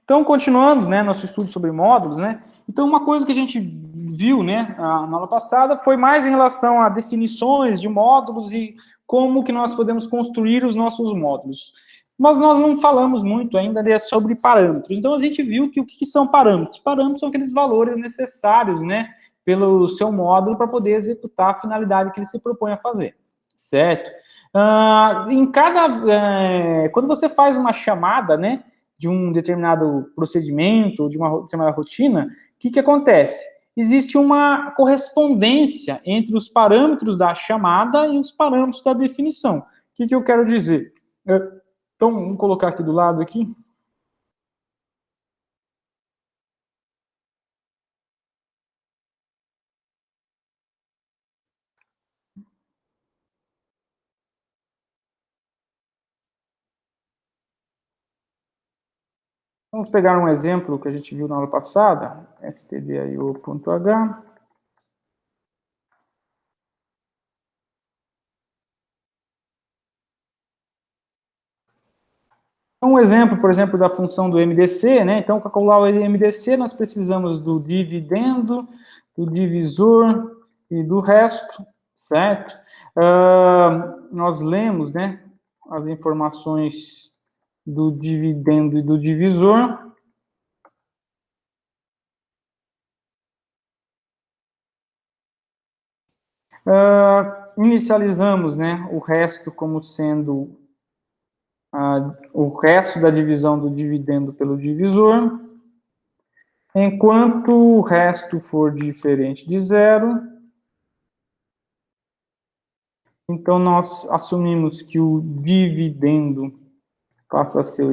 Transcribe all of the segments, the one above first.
Então, continuando, né, nosso estudo sobre módulos, né, então uma coisa que a gente viu, né, na aula passada foi mais em relação a definições de módulos e como que nós podemos construir os nossos módulos. Mas nós não falamos muito ainda sobre parâmetros. Então, a gente viu que o que são parâmetros? Parâmetros são aqueles valores necessários, né, pelo seu módulo para poder executar a finalidade que ele se propõe a fazer, certo? Quando você faz uma chamada, né, de um determinado procedimento, de uma determinada rotina, o que acontece? Existe uma correspondência entre os parâmetros da chamada e os parâmetros da definição. O que eu quero dizer? Então, vamos colocar aqui do lado aqui. Vamos pegar um exemplo que a gente viu na aula passada, stdio.h. Um exemplo, por exemplo, da função do MDC, né? Então, para calcular o MDC, nós precisamos do dividendo, do divisor e do resto, certo? Nós lemos, né, as informações do dividendo e do divisor. Inicializamos, né, o resto como sendo o resto da divisão do dividendo pelo divisor. Enquanto o resto for diferente de zero, então nós assumimos que o dividendo passa a ser o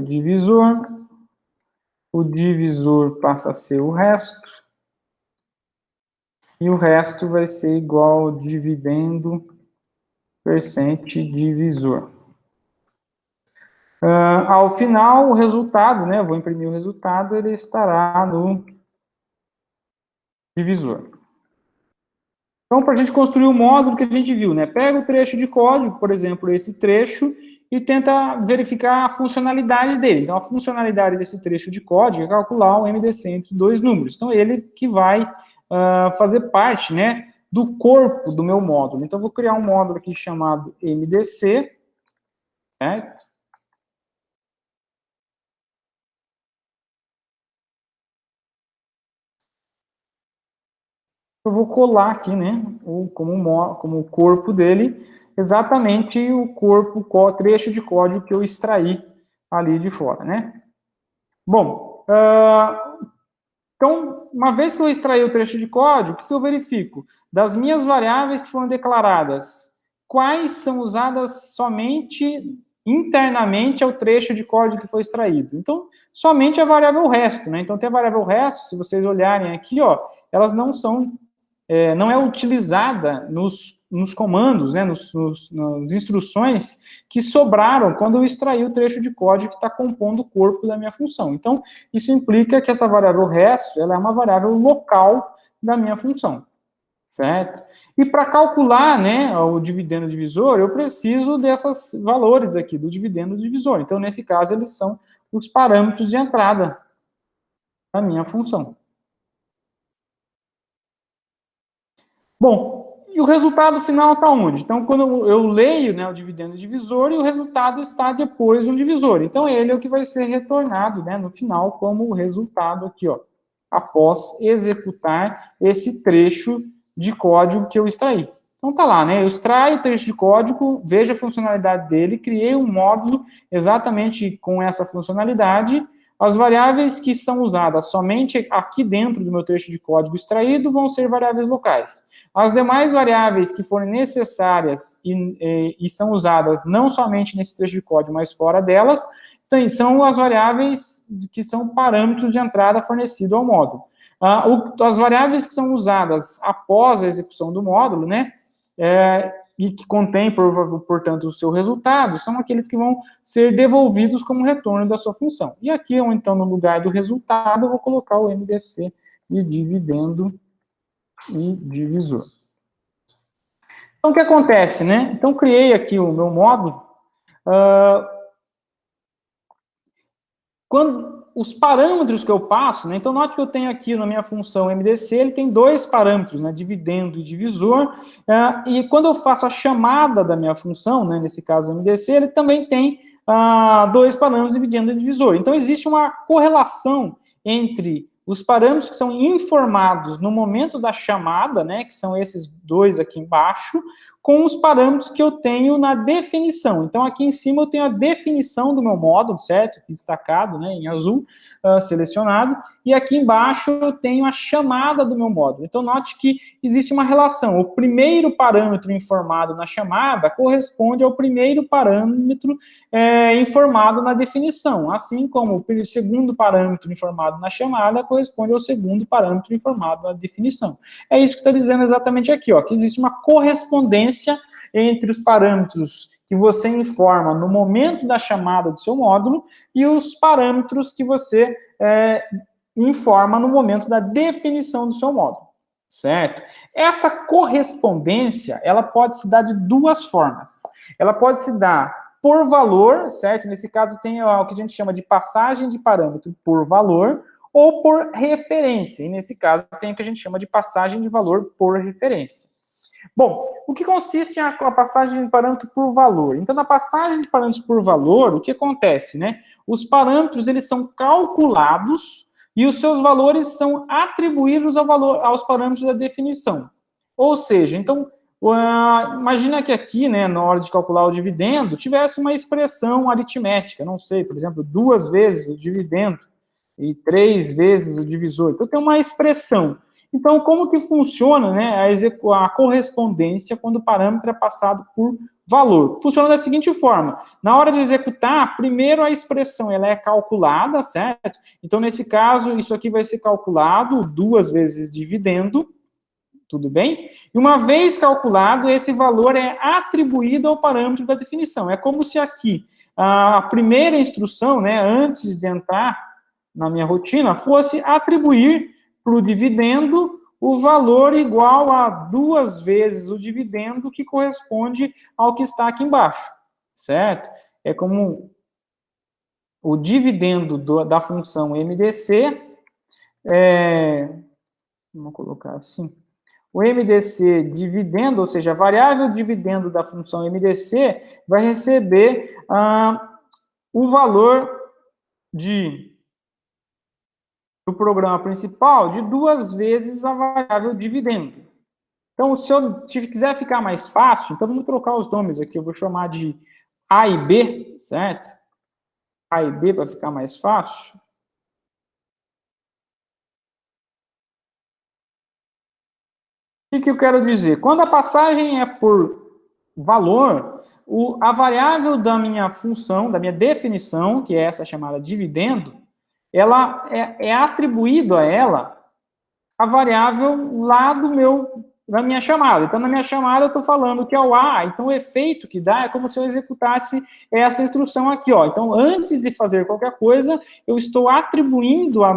divisor passa a ser o resto, e o resto vai ser igual ao dividendo percente divisor. Ao final, o resultado, né, eu vou imprimir o resultado, ele estará no divisor. Então, para a gente construir o módulo que a gente viu, né, pega o trecho de código, por exemplo, esse trecho, e tenta verificar a funcionalidade dele. Então, a funcionalidade desse trecho de código é calcular o MDC entre dois números. Então, ele que vai fazer parte, né, do corpo do meu módulo. Então, eu vou criar um módulo aqui chamado MDC, certo? Eu vou colar aqui, né, como o corpo dele, exatamente o trecho de código que eu extraí ali de fora, né? Bom, então, uma vez que eu extraí o trecho de código, o que eu verifico? Das minhas variáveis que foram declaradas, quais são usadas somente internamente ao trecho de código que foi extraído? Então, somente a variável resto, né? Então, tem a variável resto, se vocês olharem aqui, ó, elas não é utilizada nos comandos, né, nas instruções que sobraram quando eu extraí o trecho de código que está compondo o corpo da minha função. Então, isso implica que essa variável resto, ela é uma variável local da minha função, certo? E para calcular, né, o dividendo divisor, eu preciso desses valores aqui, do dividendo divisor. Então, nesse caso, eles são os parâmetros de entrada da minha função. Bom, e o resultado final está onde? Então, quando eu leio, né, o dividendo divisor, e o resultado está depois do divisor. Então, ele é o que vai ser retornado, né, no final como o resultado aqui, ó, após executar esse trecho de código que eu extraí. Então, tá lá, né, eu extraio o trecho de código, vejo a funcionalidade dele, criei um módulo exatamente com essa funcionalidade. As variáveis que são usadas somente aqui dentro do meu trecho de código extraído vão ser variáveis locais. As demais variáveis que forem necessárias e são usadas não somente nesse trecho de código, mas fora delas, são as variáveis que são parâmetros de entrada fornecido ao módulo. As variáveis que são usadas após a execução do módulo, né, e que contém, portanto, o seu resultado, são aqueles que vão ser devolvidos como retorno da sua função. E aqui, então, no lugar do resultado, eu vou colocar o MDC de dividendo e divisor. Então, o que acontece, né? Então, criei aqui o meu módulo. os parâmetros que eu passo, né? Então, note que eu tenho aqui na minha função MDC, ele tem dois parâmetros, né? Dividendo e divisor. E quando eu faço a chamada da minha função, né? Nesse caso MDC, ele também tem dois parâmetros, dividendo e divisor. Então, existe uma correlação entre os parâmetros que são informados no momento da chamada, né? Que são esses dois aqui embaixo, com os parâmetros que eu tenho na definição. Então, aqui em cima eu tenho a definição do meu módulo, certo? Destacado, né, em azul, selecionado. E aqui embaixo eu tenho a chamada do meu módulo. Então, note que existe uma relação. O primeiro parâmetro informado na chamada corresponde ao primeiro parâmetro informado na definição. Assim como o segundo parâmetro informado na chamada corresponde ao segundo parâmetro informado na definição. É isso que está dizendo exatamente aqui, ó, que existe uma correspondência entre os parâmetros que você informa no momento da chamada do seu módulo e os parâmetros que você informa no momento da definição do seu módulo, certo? Essa correspondência, ela pode se dar de duas formas. Ela pode se dar por valor, certo? Nesse caso tem o que a gente chama de passagem de parâmetro por valor, ou por referência. E nesse caso tem o que a gente chama de passagem de valor por referência. Bom, o que consiste a passagem de parâmetro por valor? Então, na passagem de parâmetros por valor, o que acontece, né? Os parâmetros, eles são calculados e os seus valores são atribuídos aos parâmetros da definição. Ou seja, então, imagina que aqui, né, na hora de calcular o dividendo, tivesse uma expressão aritmética, não sei, por exemplo, 2 vezes o dividendo e 3 vezes o divisor. Então, tem uma expressão. Então, como que funciona, né, a correspondência quando o parâmetro é passado por valor? Funciona da seguinte forma: na hora de executar, primeiro a expressão ela é calculada, certo? Então, nesse caso, isso aqui vai ser calculado 2 vezes dividendo, tudo bem? E uma vez calculado, esse valor é atribuído ao parâmetro da definição. É como se aqui a primeira instrução, né, antes de entrar na minha rotina, fosse atribuir para o dividendo o valor igual a 2 vezes o dividendo, que corresponde ao que está aqui embaixo, certo? É como o dividendo da função MDC, vamos colocar assim, o MDC dividendo, ou seja, a variável dividendo da função MDC vai receber o valor do programa principal de 2 vezes a variável dividendo. Então, se eu quiser ficar mais fácil, então vamos trocar os nomes aqui. Eu vou chamar de A e B, certo? A e B para ficar mais fácil. O que eu quero dizer? Quando a passagem é por valor, a variável da minha função, da minha definição, que é essa chamada dividendo, ela é atribuído a ela a variável lá da minha chamada. Então, na minha chamada, eu estou falando que é o A, então o efeito que dá é como se eu executasse essa instrução aqui, ó. Então, antes de fazer qualquer coisa, eu estou atribuindo ao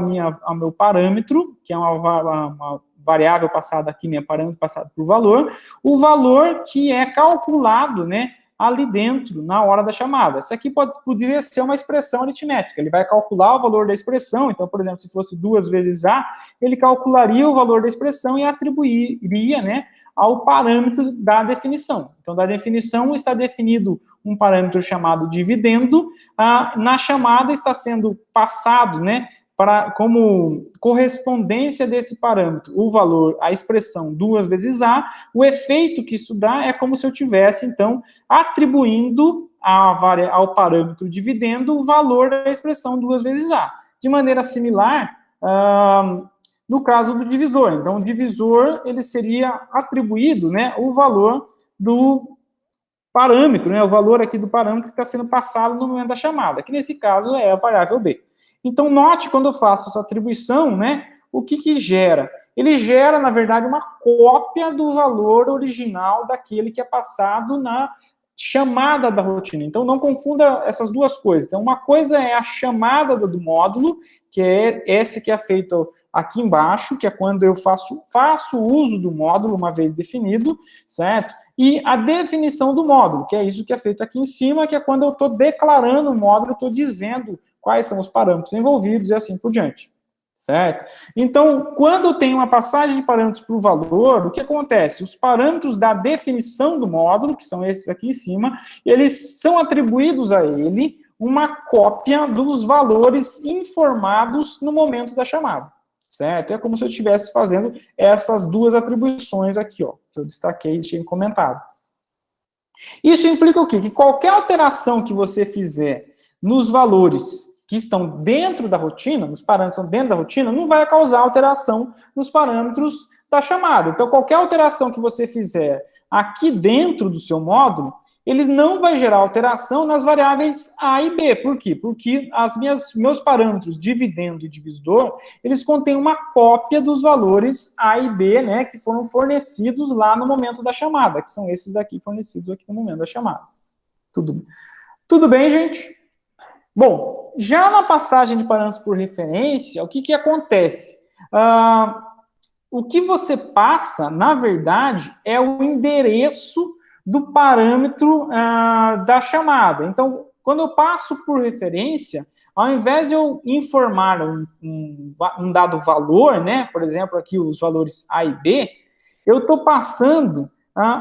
meu parâmetro, que é uma variável passada aqui, minha parâmetro passado por valor, o valor que é calculado, né, ali dentro, na hora da chamada. Isso aqui poderia ser uma expressão aritmética. Ele vai calcular o valor da expressão. Então, por exemplo, se fosse 2 vezes A, ele calcularia o valor da expressão e atribuiria, né, ao parâmetro da definição. Então, da definição está definido um parâmetro chamado dividendo. Na chamada está sendo passado, né, como correspondência desse parâmetro, o valor, a expressão 2 vezes A, o efeito que isso dá é como se eu tivesse, então, atribuindo ao parâmetro dividendo o valor da expressão 2 vezes A. De maneira similar, no caso do divisor. Então, o divisor, ele seria atribuído, né, o valor do parâmetro, né, o valor aqui do parâmetro que está sendo passado no momento da chamada, que nesse caso é a variável B. Então, note, quando eu faço essa atribuição, né, o que gera? Ele gera, na verdade, uma cópia do valor original daquele que é passado na chamada da rotina. Então, não confunda essas duas coisas. Então, uma coisa é a chamada do módulo, que é esse que é feito aqui embaixo, que é quando eu faço uso do módulo uma vez definido, certo? E a definição do módulo, que é isso que é feito aqui em cima, que é quando eu estou declarando o módulo, eu estou dizendo quais são os parâmetros envolvidos e assim por diante. Certo? Então, quando tem uma passagem de parâmetros para o valor, o que acontece? Os parâmetros da definição do módulo, que são esses aqui em cima, eles são atribuídos a ele uma cópia dos valores informados no momento da chamada. Certo? É como se eu estivesse fazendo essas duas atribuições aqui, ó, que eu destaquei e tinha comentado. Isso implica o quê? Que qualquer alteração que você fizer nos valores que estão dentro da rotina, nos parâmetros que estão dentro da rotina, não vai causar alteração nos parâmetros da chamada. Então, qualquer alteração que você fizer aqui dentro do seu módulo, ele não vai gerar alteração nas variáveis A e B. Por quê? Porque meus parâmetros dividendo e divisor, eles contêm uma cópia dos valores A e B, né, que foram fornecidos lá no momento da chamada, que são esses aqui fornecidos aqui no momento da chamada. Tudo bem, gente? Bom, já na passagem de parâmetros por referência, o que acontece? O que você passa, na verdade, é o endereço do parâmetro da chamada. Então, quando eu passo por referência, ao invés de eu informar um dado valor, né, por exemplo, aqui os valores A e B, eu estou passando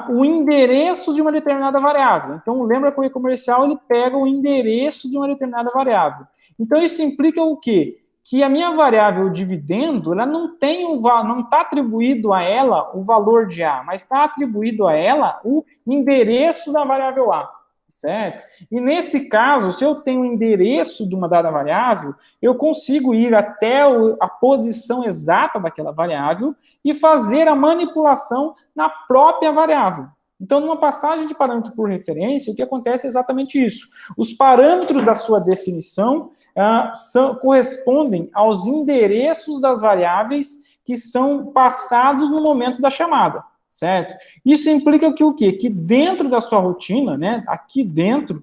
o endereço de uma determinada variável. Então, lembra que o e-comercial ele pega o endereço de uma determinada variável. Então, isso implica o quê? Que a minha variável dividendo, ela não está atribuído a ela o valor de A, mas está atribuído a ela o endereço da variável A, certo? E nesse caso, se eu tenho o endereço de uma dada variável, eu consigo ir até a posição exata daquela variável e fazer a manipulação na própria variável. Então, numa passagem de parâmetro por referência, o que acontece é exatamente isso. Os parâmetros da sua definição correspondem aos endereços das variáveis que são passados no momento da chamada, certo? Isso implica que o quê? Que dentro da sua rotina, né, aqui dentro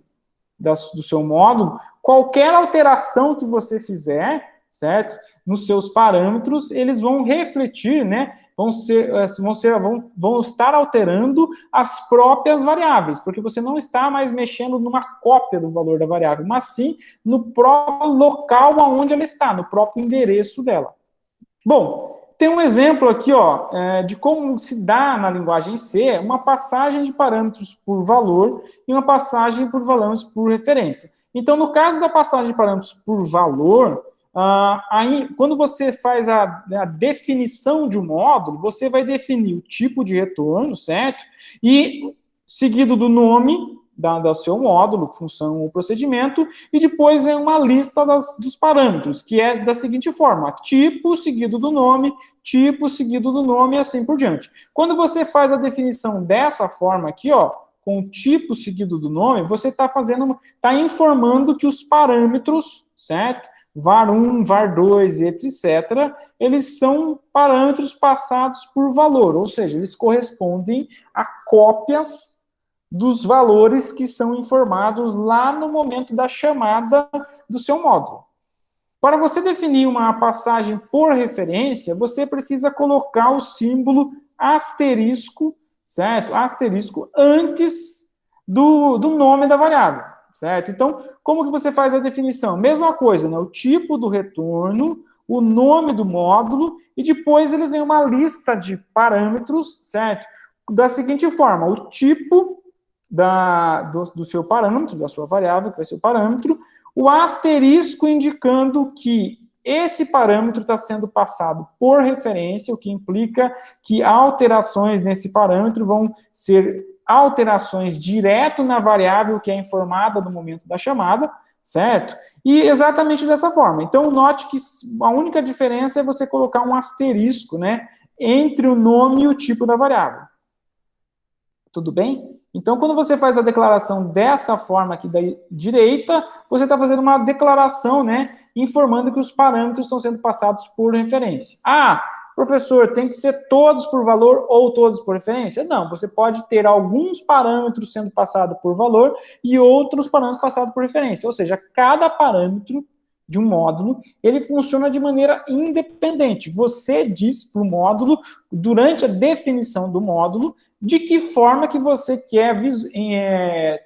do seu módulo, qualquer alteração que você fizer, certo? Nos seus parâmetros, eles vão refletir, né, vão estar alterando as próprias variáveis, porque você não está mais mexendo numa cópia do valor da variável, mas sim no próprio local onde ela está, no próprio endereço dela. Bom, tem um exemplo aqui, ó, de como se dá na linguagem C uma passagem de parâmetros por valor e uma passagem por parâmetros por referência. Então, no caso da passagem de parâmetros por valor, aí, quando você faz a definição de um módulo, você vai definir o tipo de retorno, certo? E seguido do nome do seu módulo, função ou procedimento, e depois vem uma lista dos parâmetros, que é da seguinte forma: tipo seguido do nome, tipo seguido do nome, e assim por diante. Quando você faz a definição dessa forma aqui, ó, com o tipo seguido do nome, você está informando que os parâmetros, certo? var1, var2, etc., eles são parâmetros passados por valor, ou seja, eles correspondem a cópias dos valores que são informados lá no momento da chamada do seu módulo. Para você definir uma passagem por referência, você precisa colocar o símbolo asterisco, certo? Asterisco antes do nome da variável, certo? Então, como que você faz a definição? Mesma coisa, né? O tipo do retorno, o nome do módulo, e depois ele vem uma lista de parâmetros, certo? Da seguinte forma: o tipo do seu parâmetro, da sua variável, que vai ser o parâmetro, o asterisco indicando que esse parâmetro está sendo passado por referência, o que implica que alterações nesse parâmetro vão ser alterações direto na variável que é informada no momento da chamada, certo? E exatamente dessa forma. Então, note que a única diferença é você colocar um asterisco, né, entre o nome e o tipo da variável. Tudo bem? Então, quando você faz a declaração dessa forma aqui da direita, você está fazendo uma declaração, né, informando que os parâmetros estão sendo passados por referência. Ah, professor, tem que ser todos por valor ou todos por referência? Não, você pode ter alguns parâmetros sendo passados por valor e outros parâmetros passados por referência. Ou seja, cada parâmetro de um módulo, ele funciona de maneira independente. Você diz para o módulo, durante a definição do módulo, de que forma que você quer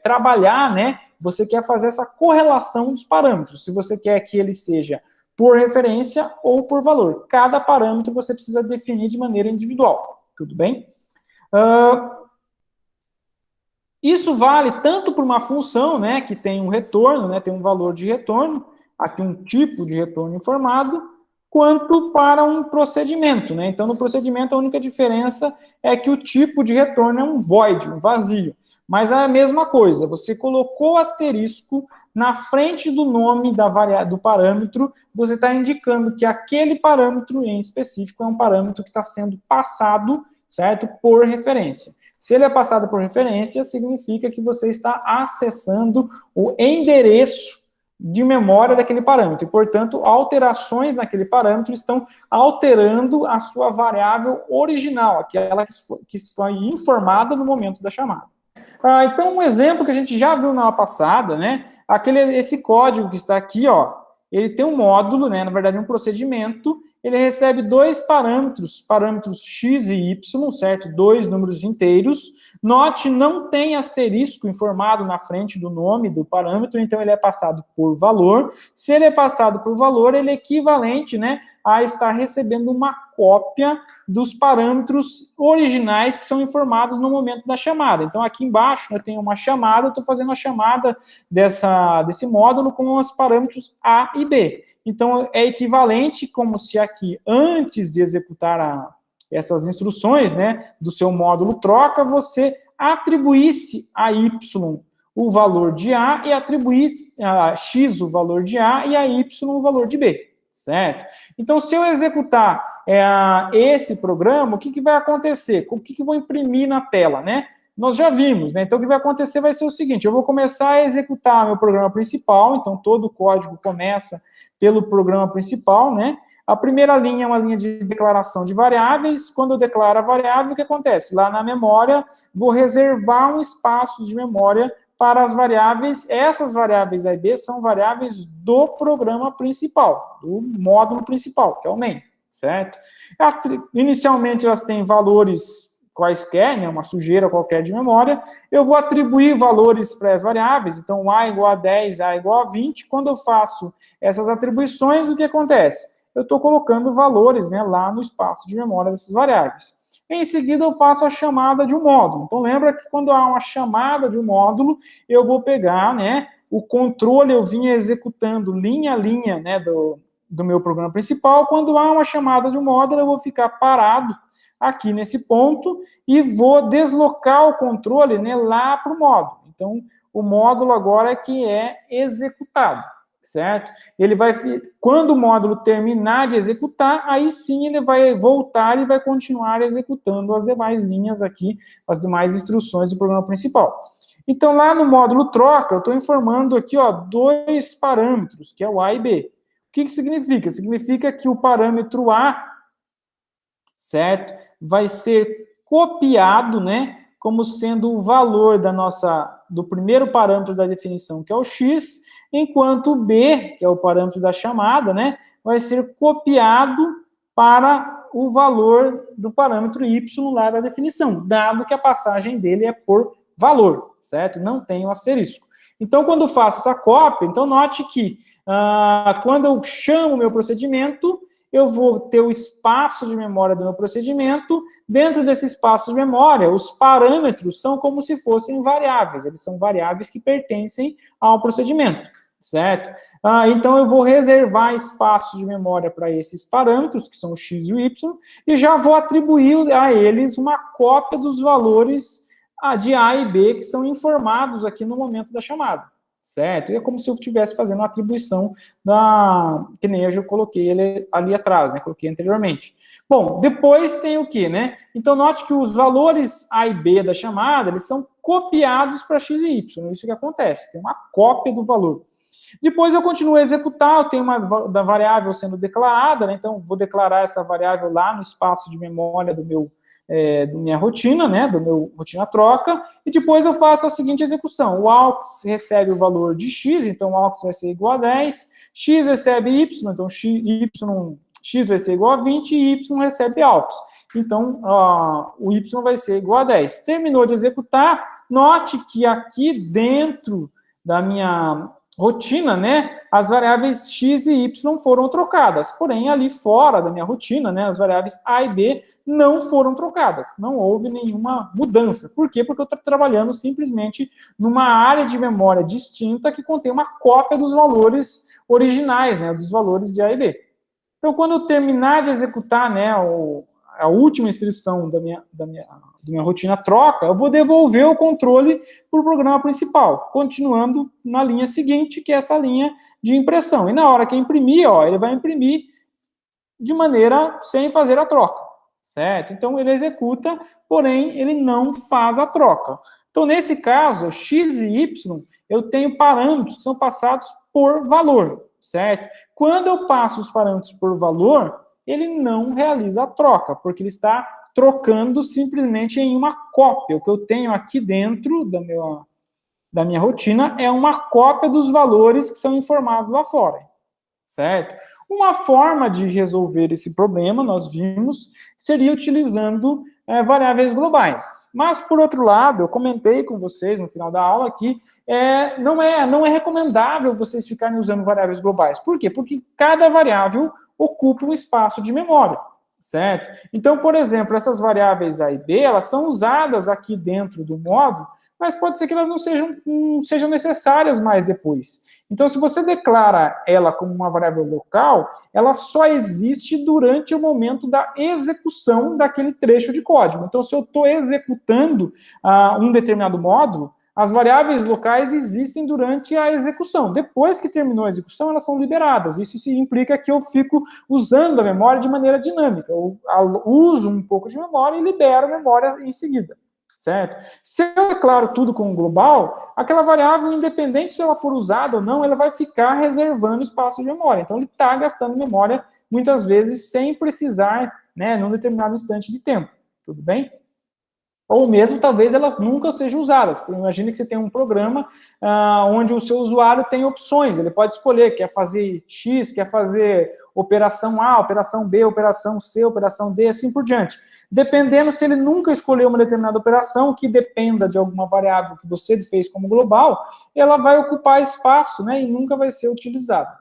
trabalhar, né, Você quer fazer essa correlação dos parâmetros, se você quer que ele seja por referência ou por valor. Cada parâmetro você precisa definir de maneira individual, tudo bem? Isso vale tanto para uma função, né, que tem um retorno, né, tem um valor de retorno, aqui um tipo de retorno informado, quanto para um procedimento, né? Então, no procedimento, a única diferença é que o tipo de retorno é um void, um vazio. Mas é a mesma coisa, você colocou asterisco na frente do nome do parâmetro, você está indicando que aquele parâmetro em específico é um parâmetro que está sendo passado, certo, por referência. Se ele é passado por referência, significa que você está acessando o endereço de memória daquele parâmetro. E, portanto, alterações naquele parâmetro estão alterando a sua variável original, aquela que foi informada no momento da chamada. Então, um exemplo que a gente já viu na aula passada, né? Esse código que está aqui, ó, ele tem um módulo, né? Na verdade, um procedimento. Ele recebe dois parâmetros x e y, certo? Dois números inteiros. Note, não tem asterisco informado na frente do nome do parâmetro, então ele é passado por valor. Se ele é passado por valor, ele é equivalente, né, a estar recebendo uma cópia dos parâmetros originais que são informados no momento da chamada. Então, aqui embaixo, eu tenho uma chamada, eu estou fazendo a chamada desse módulo com os parâmetros A e B. Então, é equivalente como se aqui, antes de executar essas instruções, né, do seu módulo troca, você atribuísse a y o valor de A e atribuísse a x o valor de A e a y o valor de B, certo? Então, se eu executar esse programa, o que vai acontecer? O que vou imprimir na tela, né? Nós já vimos, né? Então, o que vai acontecer vai ser o seguinte, eu vou começar a executar meu programa principal, então todo o código começa pelo programa principal, né? A primeira linha é uma linha de declaração de variáveis. Quando eu declaro a variável, o que acontece? Lá na memória, vou reservar um espaço de memória para as variáveis. Essas variáveis A e B são variáveis do programa principal, do módulo principal, que é o main, certo? Inicialmente, elas têm valores quaisquer, né, uma sujeira qualquer de memória. Eu vou atribuir valores para as variáveis. Então, A igual a 10, A igual a 20. Quando eu faço essas atribuições, o que acontece? Eu estou colocando valores, né, lá no espaço de memória dessas variáveis. Em seguida, eu faço a chamada de um módulo. Então, lembra que quando há uma chamada de um módulo, eu vou pegar, né, o controle, eu vinha executando linha a linha, né, do meu programa principal. Quando há uma chamada de um módulo, eu vou ficar parado aqui nesse ponto e vou deslocar o controle, né, lá para o módulo. Então, o módulo agora é que é executado, certo? Ele vai, quando o módulo terminar de executar, aí sim ele vai voltar e vai continuar executando as demais linhas aqui, as demais instruções do programa principal. Então, lá no módulo troca, eu estou informando aqui, ó, dois parâmetros, que é o A e B. O que significa? Significa que o parâmetro A, certo, vai ser copiado, né, como sendo o valor do primeiro parâmetro da definição, que é o x, enquanto o B, que é o parâmetro da chamada, né, vai ser copiado para o valor do parâmetro y lá da definição, dado que a passagem dele é por valor, certo? Não tem o asterisco. Então, quando eu faço essa cópia, então note que quando eu chamo o meu procedimento, eu vou ter o espaço de memória do meu procedimento. Dentro desse espaço de memória, os parâmetros são como se fossem variáveis. Eles são variáveis que pertencem ao procedimento, certo? Então, eu vou reservar espaço de memória para esses parâmetros, que são o x e o y, e já vou atribuir a eles uma cópia dos valores de A e B, que são informados aqui no momento da chamada, certo? E é como se eu estivesse fazendo uma atribuição que nem eu já coloquei ele ali atrás, né? Coloquei anteriormente. Bom, depois tem o quê, né? Então, note que os valores A e B da chamada, eles são copiados para x e y. Isso que acontece, tem uma cópia do valor. Depois eu continuo a executar, eu tenho uma variável sendo declarada, né? Então, vou declarar essa variável lá no espaço de memória da minha rotina, né, do meu rotina troca, e depois eu faço a seguinte execução. O AUX recebe o valor de x, então o AUX vai ser igual a 10, x recebe y, então x vai ser igual a 20, e y recebe AUX. Então, o y vai ser igual a 10. Terminou de executar, note que aqui dentro minha rotina, né, as variáveis x e y foram trocadas. Porém, ali fora da minha rotina, né, as variáveis a e b não foram trocadas. Não houve nenhuma mudança. Por quê? Porque eu estou trabalhando simplesmente numa área de memória distinta que contém uma cópia dos valores originais, né, dos valores de a e b. Então, quando eu terminar de executar, né, a última instrução da minha rotina troca, eu vou devolver o controle para o programa principal, continuando na linha seguinte, que é essa linha de impressão. E na hora que imprimir, ó, ele vai imprimir de maneira sem fazer a troca, certo? Então, ele executa, porém, ele não faz a troca. Então, nesse caso, x e y, eu tenho parâmetros que são passados por valor, certo? Quando eu passo os parâmetros por valor, ele não realiza a troca, porque ele está trocando simplesmente em uma cópia. O que eu tenho aqui dentro da minha rotina é uma cópia dos valores que são informados lá fora, certo? Uma forma de resolver esse problema, nós vimos, seria utilizando variáveis globais. Mas, por outro lado, eu comentei com vocês no final da aula que não é recomendável vocês ficarem usando variáveis globais. Por quê? Porque cada variável ocupa um espaço de memória, certo? Então, por exemplo, essas variáveis a e b, elas são usadas aqui dentro do módulo, mas pode ser que elas não sejam necessárias mais depois. Então, se você declara ela como uma variável local, ela só existe durante o momento da execução daquele trecho de código. Então, se eu estou executando um determinado módulo, as variáveis locais existem durante a execução. Depois que terminou a execução, elas são liberadas. Isso implica que eu fico usando a memória de maneira dinâmica. Eu uso um pouco de memória e libero a memória em seguida. Certo? Se eu declaro tudo como global, aquela variável, independente se ela for usada ou não, ela vai ficar reservando espaço de memória. Então, ele está gastando memória, muitas vezes, sem precisar, né, num determinado instante de tempo. Tudo bem? Ou mesmo, talvez, elas nunca sejam usadas. Imagina que você tem um programa onde o seu usuário tem opções. Ele pode escolher, quer fazer X, quer fazer operação A, operação B, operação C, operação D, assim por diante. Dependendo se ele nunca escolheu uma determinada operação que dependa de alguma variável que você fez como global, ela vai ocupar espaço, né, e nunca vai ser utilizada.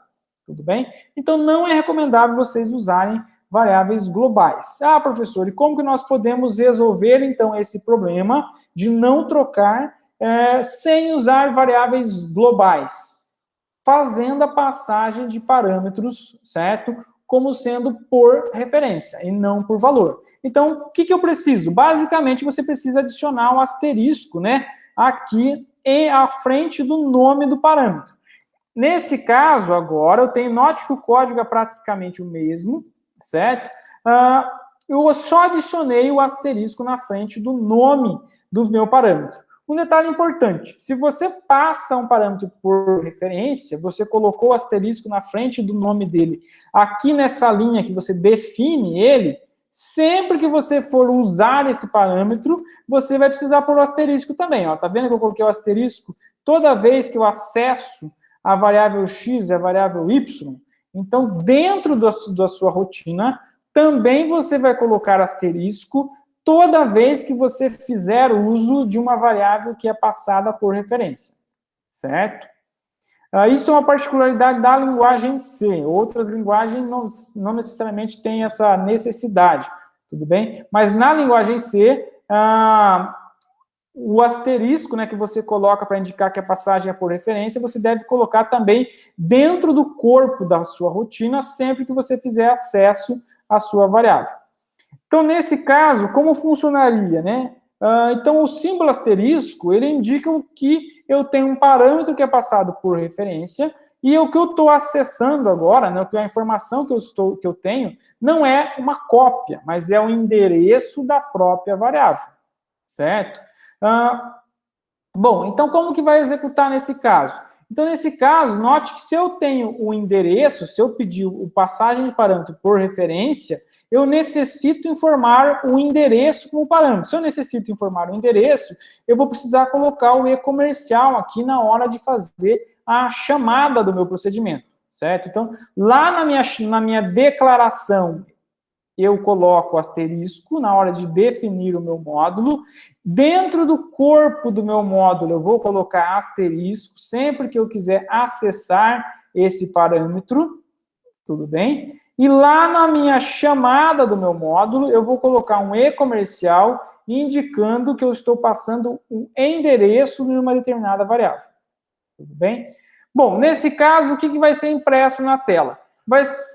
Tudo bem? Então, não é recomendável vocês usarem variáveis globais. Ah, professor, e como que nós podemos resolver, então, esse problema de não trocar sem usar variáveis globais? Fazendo a passagem de parâmetros, certo? Como sendo por referência e não por valor. Então, o que eu preciso? Basicamente, você precisa adicionar um asterisco, né, aqui à frente do nome do parâmetro. Nesse caso, agora, eu tenho, note que o código é praticamente o mesmo, certo? Eu só adicionei o asterisco na frente do nome do meu parâmetro. Um detalhe importante, se você passa um parâmetro por referência, você colocou o asterisco na frente do nome dele, aqui nessa linha que você define ele, sempre que você for usar esse parâmetro, você vai precisar pôr o asterisco também. Ó. Tá vendo que eu coloquei o asterisco toda vez que eu acesso a variável x e a variável y? Então, dentro da sua rotina, também você vai colocar asterisco toda vez que você fizer uso de uma variável que é passada por referência, certo? Isso é uma particularidade da linguagem C. Outras linguagens não necessariamente têm essa necessidade, tudo bem? Mas na linguagem C, o asterisco, né, que você coloca para indicar que a passagem é por referência, você deve colocar também dentro do corpo da sua rotina, sempre que você fizer acesso à sua variável. Então, nesse caso, como funcionaria, né? Então, o símbolo asterisco, ele indica que eu tenho um parâmetro que é passado por referência e o que eu estou acessando agora, né, a informação que eu tenho, não é uma cópia, mas é o endereço da própria variável, certo? Bom, então como que vai executar nesse caso? Então, nesse caso, note que se eu tenho o endereço, se eu pedir o passagem de parâmetro por referência, eu necessito informar o endereço como parâmetro. Se eu necessito informar o endereço, eu vou precisar colocar o e-comercial aqui na hora de fazer a chamada do meu procedimento, certo? Então, lá na minha declaração eu coloco asterisco na hora de definir o meu módulo. Dentro do corpo do meu módulo, eu vou colocar asterisco sempre que eu quiser acessar esse parâmetro, tudo bem? E lá na minha chamada do meu módulo, eu vou colocar um e-comercial indicando que eu estou passando um endereço de uma determinada variável. Tudo bem? Bom, nesse caso, o que vai ser impresso na tela?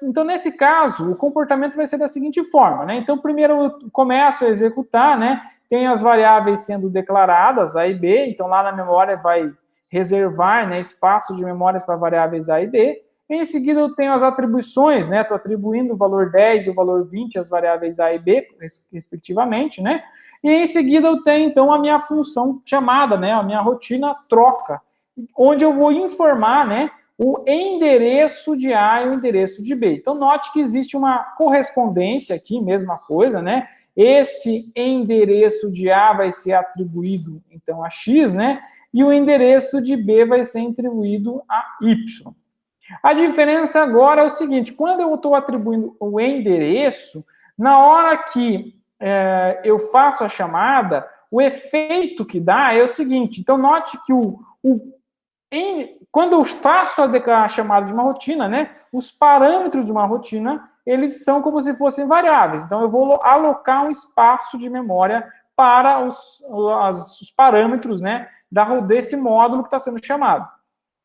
Então, nesse caso, o comportamento vai ser da seguinte forma, né? Então, primeiro eu começo a executar, né? Tem as variáveis sendo declaradas, A e B, então lá na memória vai reservar, né, espaço de memórias para variáveis A e B. Em seguida, eu tenho as atribuições, né? Estou atribuindo o valor 10 e o valor 20 às variáveis A e B, respectivamente, né? E em seguida, eu tenho, então, a minha função chamada, né? A minha rotina troca, onde eu vou informar, né, o endereço de A e o endereço de B. Então, note que existe uma correspondência aqui, mesma coisa, né? Esse endereço de A vai ser atribuído, então, a X, né? E o endereço de B vai ser atribuído a Y. A diferença agora é o seguinte, quando eu estou atribuindo o endereço, na hora que eu faço a chamada, o efeito que dá é o seguinte, então note que quando eu faço a chamada de uma rotina, né, os parâmetros de uma rotina, eles são como se fossem variáveis. Então, eu vou alocar um espaço de memória para os parâmetros, né, desse módulo que está sendo chamado.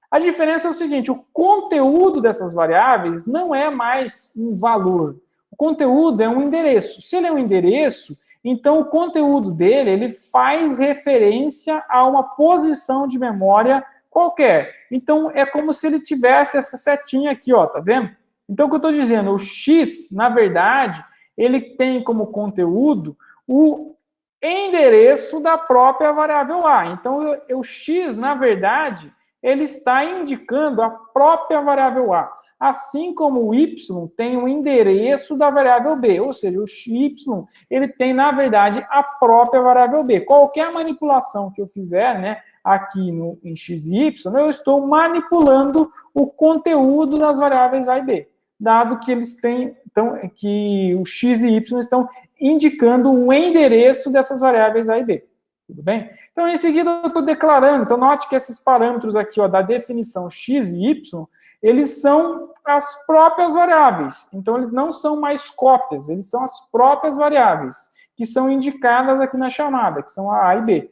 A diferença é o seguinte, o conteúdo dessas variáveis não é mais um valor. O conteúdo é um endereço. Se ele é um endereço, então o conteúdo dele, ele faz referência a uma posição de memória qualquer. Então, é como se ele tivesse essa setinha aqui, ó, tá vendo? Então, o que eu estou dizendo, o X, na verdade, ele tem como conteúdo o endereço da própria variável A. Então, o X, na verdade, ele está indicando a própria variável A. Assim como o Y tem o endereço da variável B, ou seja, o Y, ele tem, na verdade, a própria variável B. Qualquer manipulação que eu fizer, né, aqui em X e Y, eu estou manipulando o conteúdo das variáveis A e B, dado que eles têm, então, que o X e Y estão indicando o endereço dessas variáveis A e B. Tudo bem? Então, em seguida, eu estou declarando. Então, note que esses parâmetros aqui, ó, da definição X e Y, eles são as próprias variáveis. Então, eles não são mais cópias, eles são as próprias variáveis, que são indicadas aqui na chamada, que são a A e B.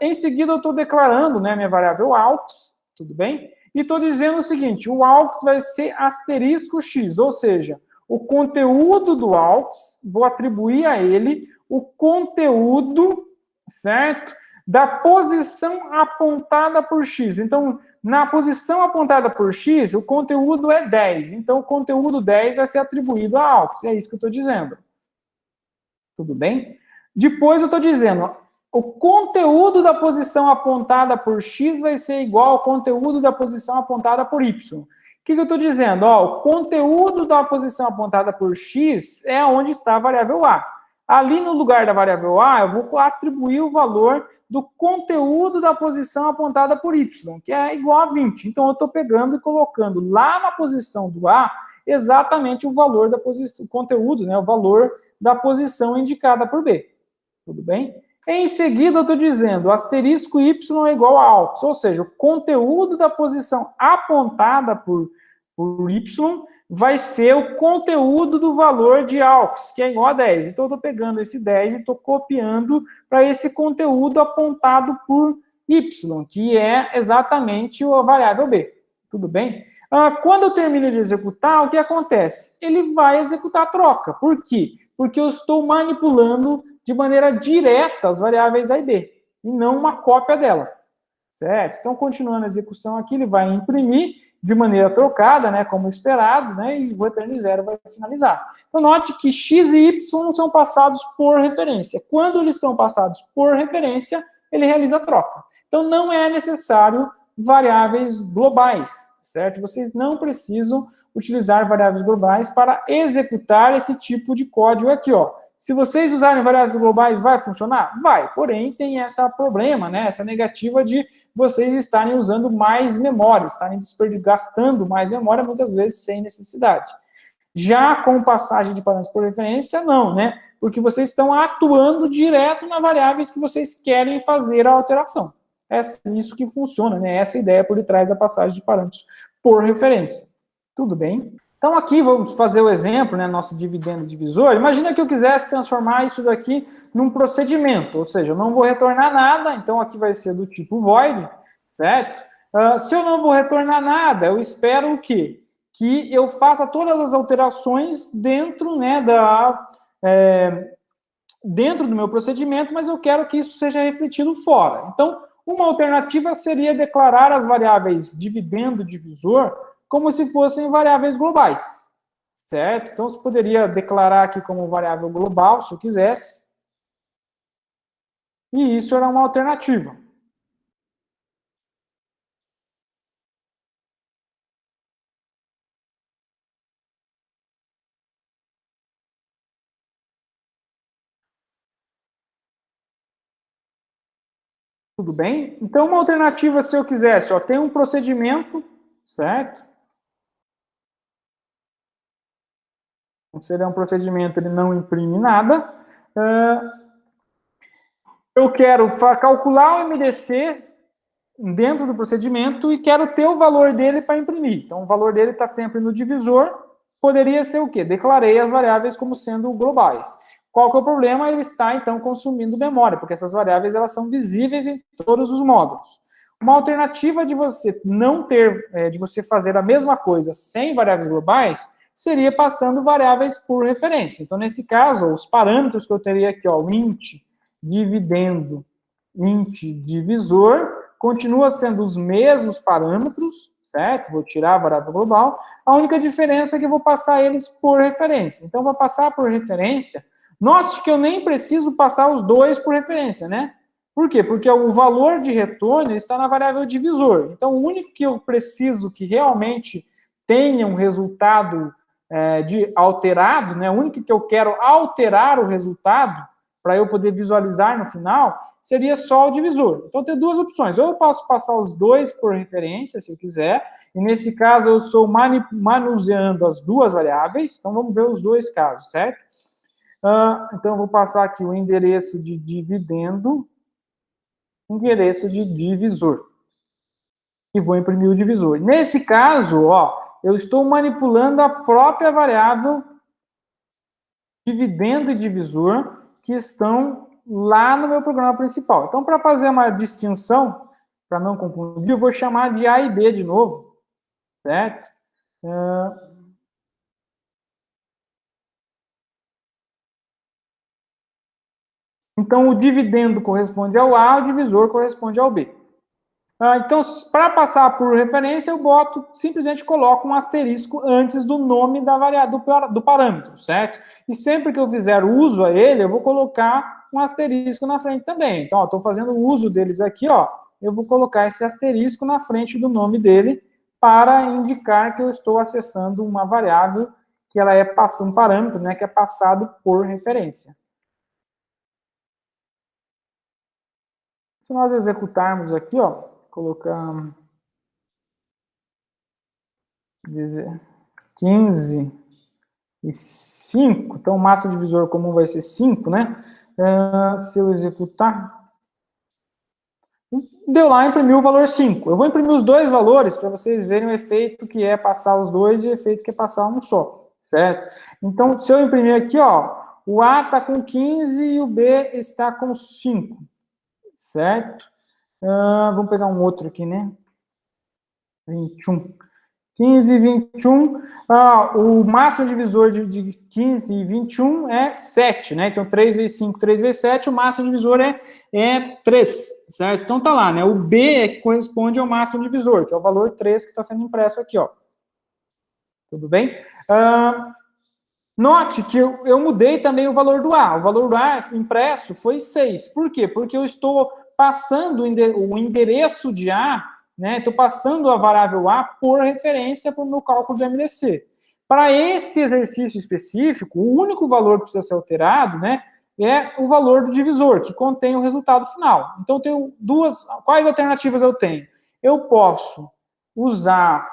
Em seguida, eu estou declarando, né, minha variável AUX, tudo bem? E estou dizendo o seguinte, o AUX vai ser asterisco X, ou seja, o conteúdo do AUX, vou atribuir a ele o conteúdo, certo? Da posição apontada por X. Então, na posição apontada por X, o conteúdo é 10. Então, o conteúdo 10 vai ser atribuído a AUX. É isso que eu estou dizendo. Tudo bem? Depois eu estou dizendo, o conteúdo da posição apontada por X vai ser igual ao conteúdo da posição apontada por Y. O que eu estou dizendo? Ó, o conteúdo da posição apontada por X é onde está a variável A. Ali no lugar da variável A, eu vou atribuir o valor do conteúdo da posição apontada por Y, que é igual a 20. Então, eu estou pegando e colocando lá na posição do A exatamente o valor da posição, o conteúdo, né, o valor da posição indicada por B. Tudo bem? Em seguida, eu estou dizendo asterisco Y é igual a AUX, ou seja, o conteúdo da posição apontada por Y vai ser o conteúdo do valor de AUX, que é igual a 10. Então, eu estou pegando esse 10 e estou copiando para esse conteúdo apontado por Y, que é exatamente a variável B. Tudo bem? Quando eu termino de executar, o que acontece? Ele vai executar a troca. Por quê? Porque eu estou manipulando de maneira direta as variáveis A e B, e não uma cópia delas, certo? Então, continuando a execução aqui, ele vai imprimir de maneira trocada, né, como esperado, né, e o return zero vai finalizar. Então, note que X e Y são passados por referência. Quando eles são passados por referência, ele realiza a troca. Então, não é necessário variáveis globais, certo? Vocês não precisam utilizar variáveis globais para executar esse tipo de código aqui, ó. Se vocês usarem variáveis globais, vai funcionar? Vai, porém tem esse problema, né? Essa negativa de vocês estarem usando mais memória, estarem gastando mais memória, muitas vezes sem necessidade. Já com passagem de parâmetros por referência, não, né? Porque vocês estão atuando direto nas variáveis que vocês querem fazer a alteração. É isso que funciona, né? Essa é a ideia por detrás da passagem de parâmetros por referência. Tudo bem? Então, aqui, vamos fazer o exemplo, né? Nosso dividendo divisor. Imagina que eu quisesse transformar isso daqui num procedimento, ou seja, eu não vou retornar nada, então aqui vai ser do tipo void, certo? Se eu não vou retornar nada, eu espero o quê? Que eu faça todas as alterações dentro, né, dentro do meu procedimento, mas eu quero que isso seja refletido fora. Então, uma alternativa seria declarar as variáveis dividendo divisor como se fossem variáveis globais, certo? Então, você poderia declarar aqui como variável global, se eu quisesse, e isso era uma alternativa. Tudo bem? Então, uma alternativa, se eu quisesse, ó, tem um procedimento, certo? Seria um procedimento, ele não imprime nada. Eu quero calcular o MDC dentro do procedimento e quero ter o valor dele para imprimir. Então, o valor dele está sempre no divisor. Poderia ser o quê? Declarei as variáveis como sendo globais. Qual que é o problema? Ele está, então, consumindo memória, porque essas variáveis elas são visíveis em todos os módulos. Uma alternativa de você não ter, de você fazer a mesma coisa sem variáveis globais, seria passando variáveis por referência. Então, nesse caso, os parâmetros que eu teria aqui, ó, o int dividendo, int divisor, continua sendo os mesmos parâmetros, certo? Vou tirar a variável global. A única diferença é que eu vou passar eles por referência. Então, vou passar por referência. Note que eu nem preciso passar os dois por referência, né? Por quê? Porque o valor de retorno está na variável divisor. Então, o único que eu preciso que realmente tenha um resultado de alterado, né? O único que eu quero alterar o resultado para eu poder visualizar no final seria só o divisor. Então, tem duas opções. Ou eu posso passar os dois por referência, se eu quiser, e nesse caso eu estou manuseando as duas variáveis. Então, vamos ver os dois casos, certo? Então, eu vou passar aqui o endereço de dividendo, endereço de divisor. E vou imprimir o divisor. Nesse caso, ó, eu estou manipulando a própria variável dividendo e divisor que estão lá no meu programa principal. Então, para fazer uma distinção, para não confundir, eu vou chamar de A e B de novo, certo? Então, o dividendo corresponde ao A, o divisor corresponde ao B. Então, para passar por referência, eu simplesmente coloco um asterisco antes do nome da variável, do parâmetro, certo? E sempre que eu fizer uso a ele, eu vou colocar um asterisco na frente também. Então, estou fazendo uso deles aqui, ó, eu vou colocar esse asterisco na frente do nome dele para indicar que eu estou acessando uma variável que ela é um parâmetro, né, que é passado por referência. Se nós executarmos aqui, ó, colocar 15 e 5, então o máximo divisor comum vai ser 5, né? Se eu executar, deu lá, imprimiu o valor 5. Eu vou imprimir os dois valores para vocês verem o efeito que é passar os dois e o efeito que é passar um só, certo? Então, se eu imprimir aqui, ó, o A está com 15 e o B está com 5, certo? Vamos pegar um outro aqui, né? 21. 15 e 21, o máximo divisor de 15 e 21 é 7, né? Então, 3 vezes 5, 3 vezes 7, o máximo divisor é 3, certo? Então, tá lá, né? O B é que corresponde ao máximo divisor, que é o valor 3 que está sendo impresso aqui, ó. Tudo bem? Note que eu mudei também o valor do A. O valor do A impresso foi 6. Por quê? Porque eu estou passando o endereço de A, né? Estou passando a variável A por referência para o meu cálculo de MDC. Para esse exercício específico, o único valor que precisa ser alterado, né, é o valor do divisor, que contém o resultado final. Então, tenho quais alternativas eu tenho? Eu posso usar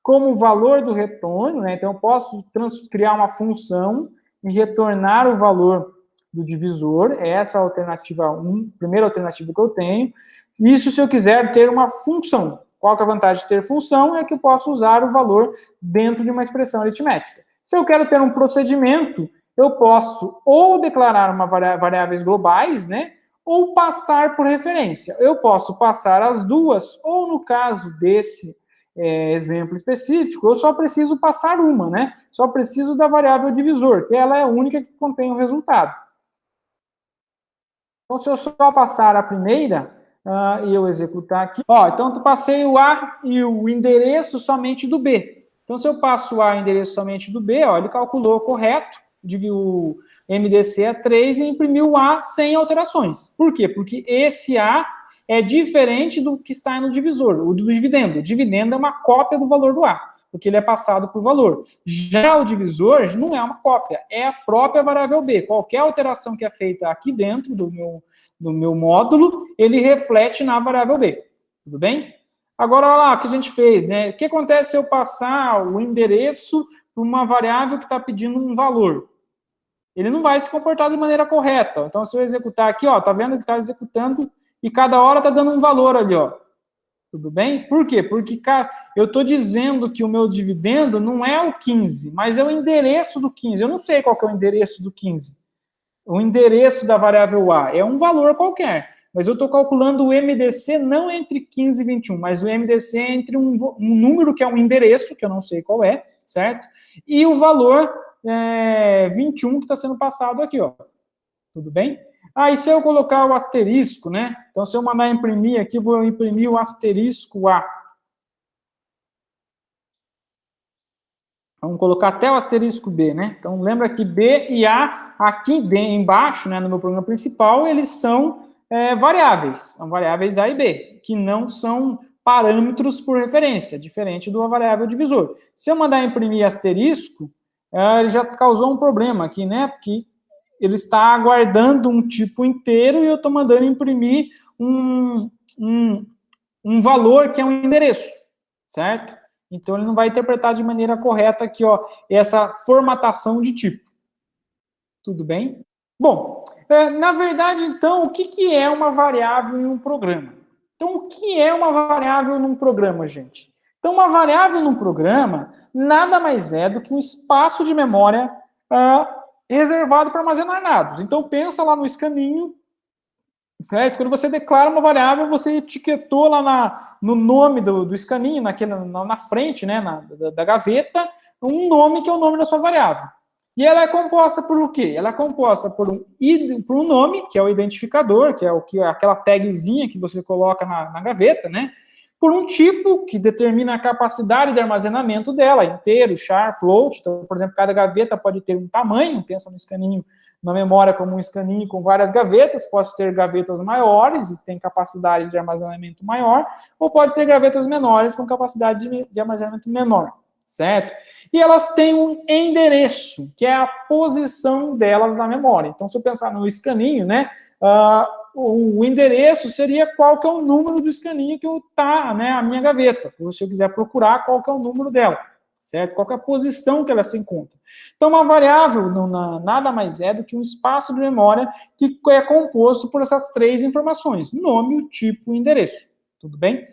como valor do retorno, né? Então, eu posso criar uma função e retornar o valor do divisor. Essa é a alternativa 1, primeira alternativa que eu tenho. Isso se eu quiser ter uma função. Qual que é a vantagem de ter função? É que eu posso usar o valor dentro de uma expressão aritmética. Se eu quero ter um procedimento, eu posso ou declarar uma variáveis globais, né? Ou passar por referência. Eu posso passar as duas, ou no caso desse exemplo específico, eu só preciso passar uma, né? Só preciso da variável divisor, que ela é a única que contém o resultado. Então, se eu só passar a primeira, e eu executar aqui, então eu passei o A e o endereço somente do B. Então, se eu passo o A e o endereço somente do B, ele calculou correto, o MDC é 3 e imprimiu o A sem alterações. Por quê? Porque esse A é diferente do que está no divisor, o do dividendo. O dividendo é uma cópia do valor do A, porque ele é passado por valor. Já o divisor não é uma cópia, é a própria variável B. Qualquer alteração que é feita aqui dentro do meu módulo, ele reflete na variável B. Tudo bem? Agora, olha lá o que a gente fez, né? O que acontece se eu passar o endereço para uma variável que está pedindo um valor? Ele não vai se comportar de maneira correta. Então, se eu executar aqui, tá vendo que está executando e cada hora está dando um valor ali, Tudo bem? Por quê? Porque eu estou dizendo que o meu dividendo não é o 15, mas é o endereço do 15. Eu não sei qual que é o endereço do 15. O endereço da variável A é um valor qualquer, mas eu estou calculando o MDC não entre 15 e 21, mas o MDC é entre um número que é um endereço, que eu não sei qual é, certo? E o valor 21 que está sendo passado aqui, Tudo bem? E se eu colocar o asterisco, né? Então, se eu mandar imprimir aqui, vou imprimir o asterisco A. Vamos colocar até o asterisco B, né? Então, lembra que B e A, aqui embaixo, né, no meu programa principal, eles são variáveis. São variáveis A e B, que não são parâmetros por referência, diferente do variável divisor. Se eu mandar imprimir asterisco, ele já causou um problema aqui, né? Porque ele está aguardando um tipo inteiro e eu estou mandando imprimir um valor que é um endereço, certo? Então, ele não vai interpretar de maneira correta aqui, essa formatação de tipo. Tudo bem? Bom, na verdade, então, o que é uma variável em um programa? Então, o que é uma variável num programa, gente? Então, uma variável num programa nada mais é do que um espaço de memória reservado para armazenar dados. Então, pensa lá no escaninho, certo? Quando você declara uma variável, você etiquetou lá no nome do escaninho, na frente, né, da gaveta, um nome que é o nome da sua variável. E ela é composta por o quê? Ela é composta por um nome, que é o identificador, que é aquela tagzinha que você coloca na gaveta, né? Por um tipo que determina a capacidade de armazenamento dela, inteiro, char, float. Então, por exemplo, cada gaveta pode ter um tamanho, pensa no escaninho, na memória como um escaninho com várias gavetas, posso ter gavetas maiores e tem capacidade de armazenamento maior, ou pode ter gavetas menores com capacidade de armazenamento menor, certo? E elas têm um endereço, que é a posição delas na memória. Então, se eu pensar no escaninho, né, o endereço seria qual que é o número do escaninho que está, né, a minha gaveta, ou se eu quiser procurar qual que é o número dela, certo? Qual que é a posição que ela se encontra. Então, uma variável nada mais é do que um espaço de memória que é composto por essas três informações: nome, o tipo e o endereço. Tudo bem?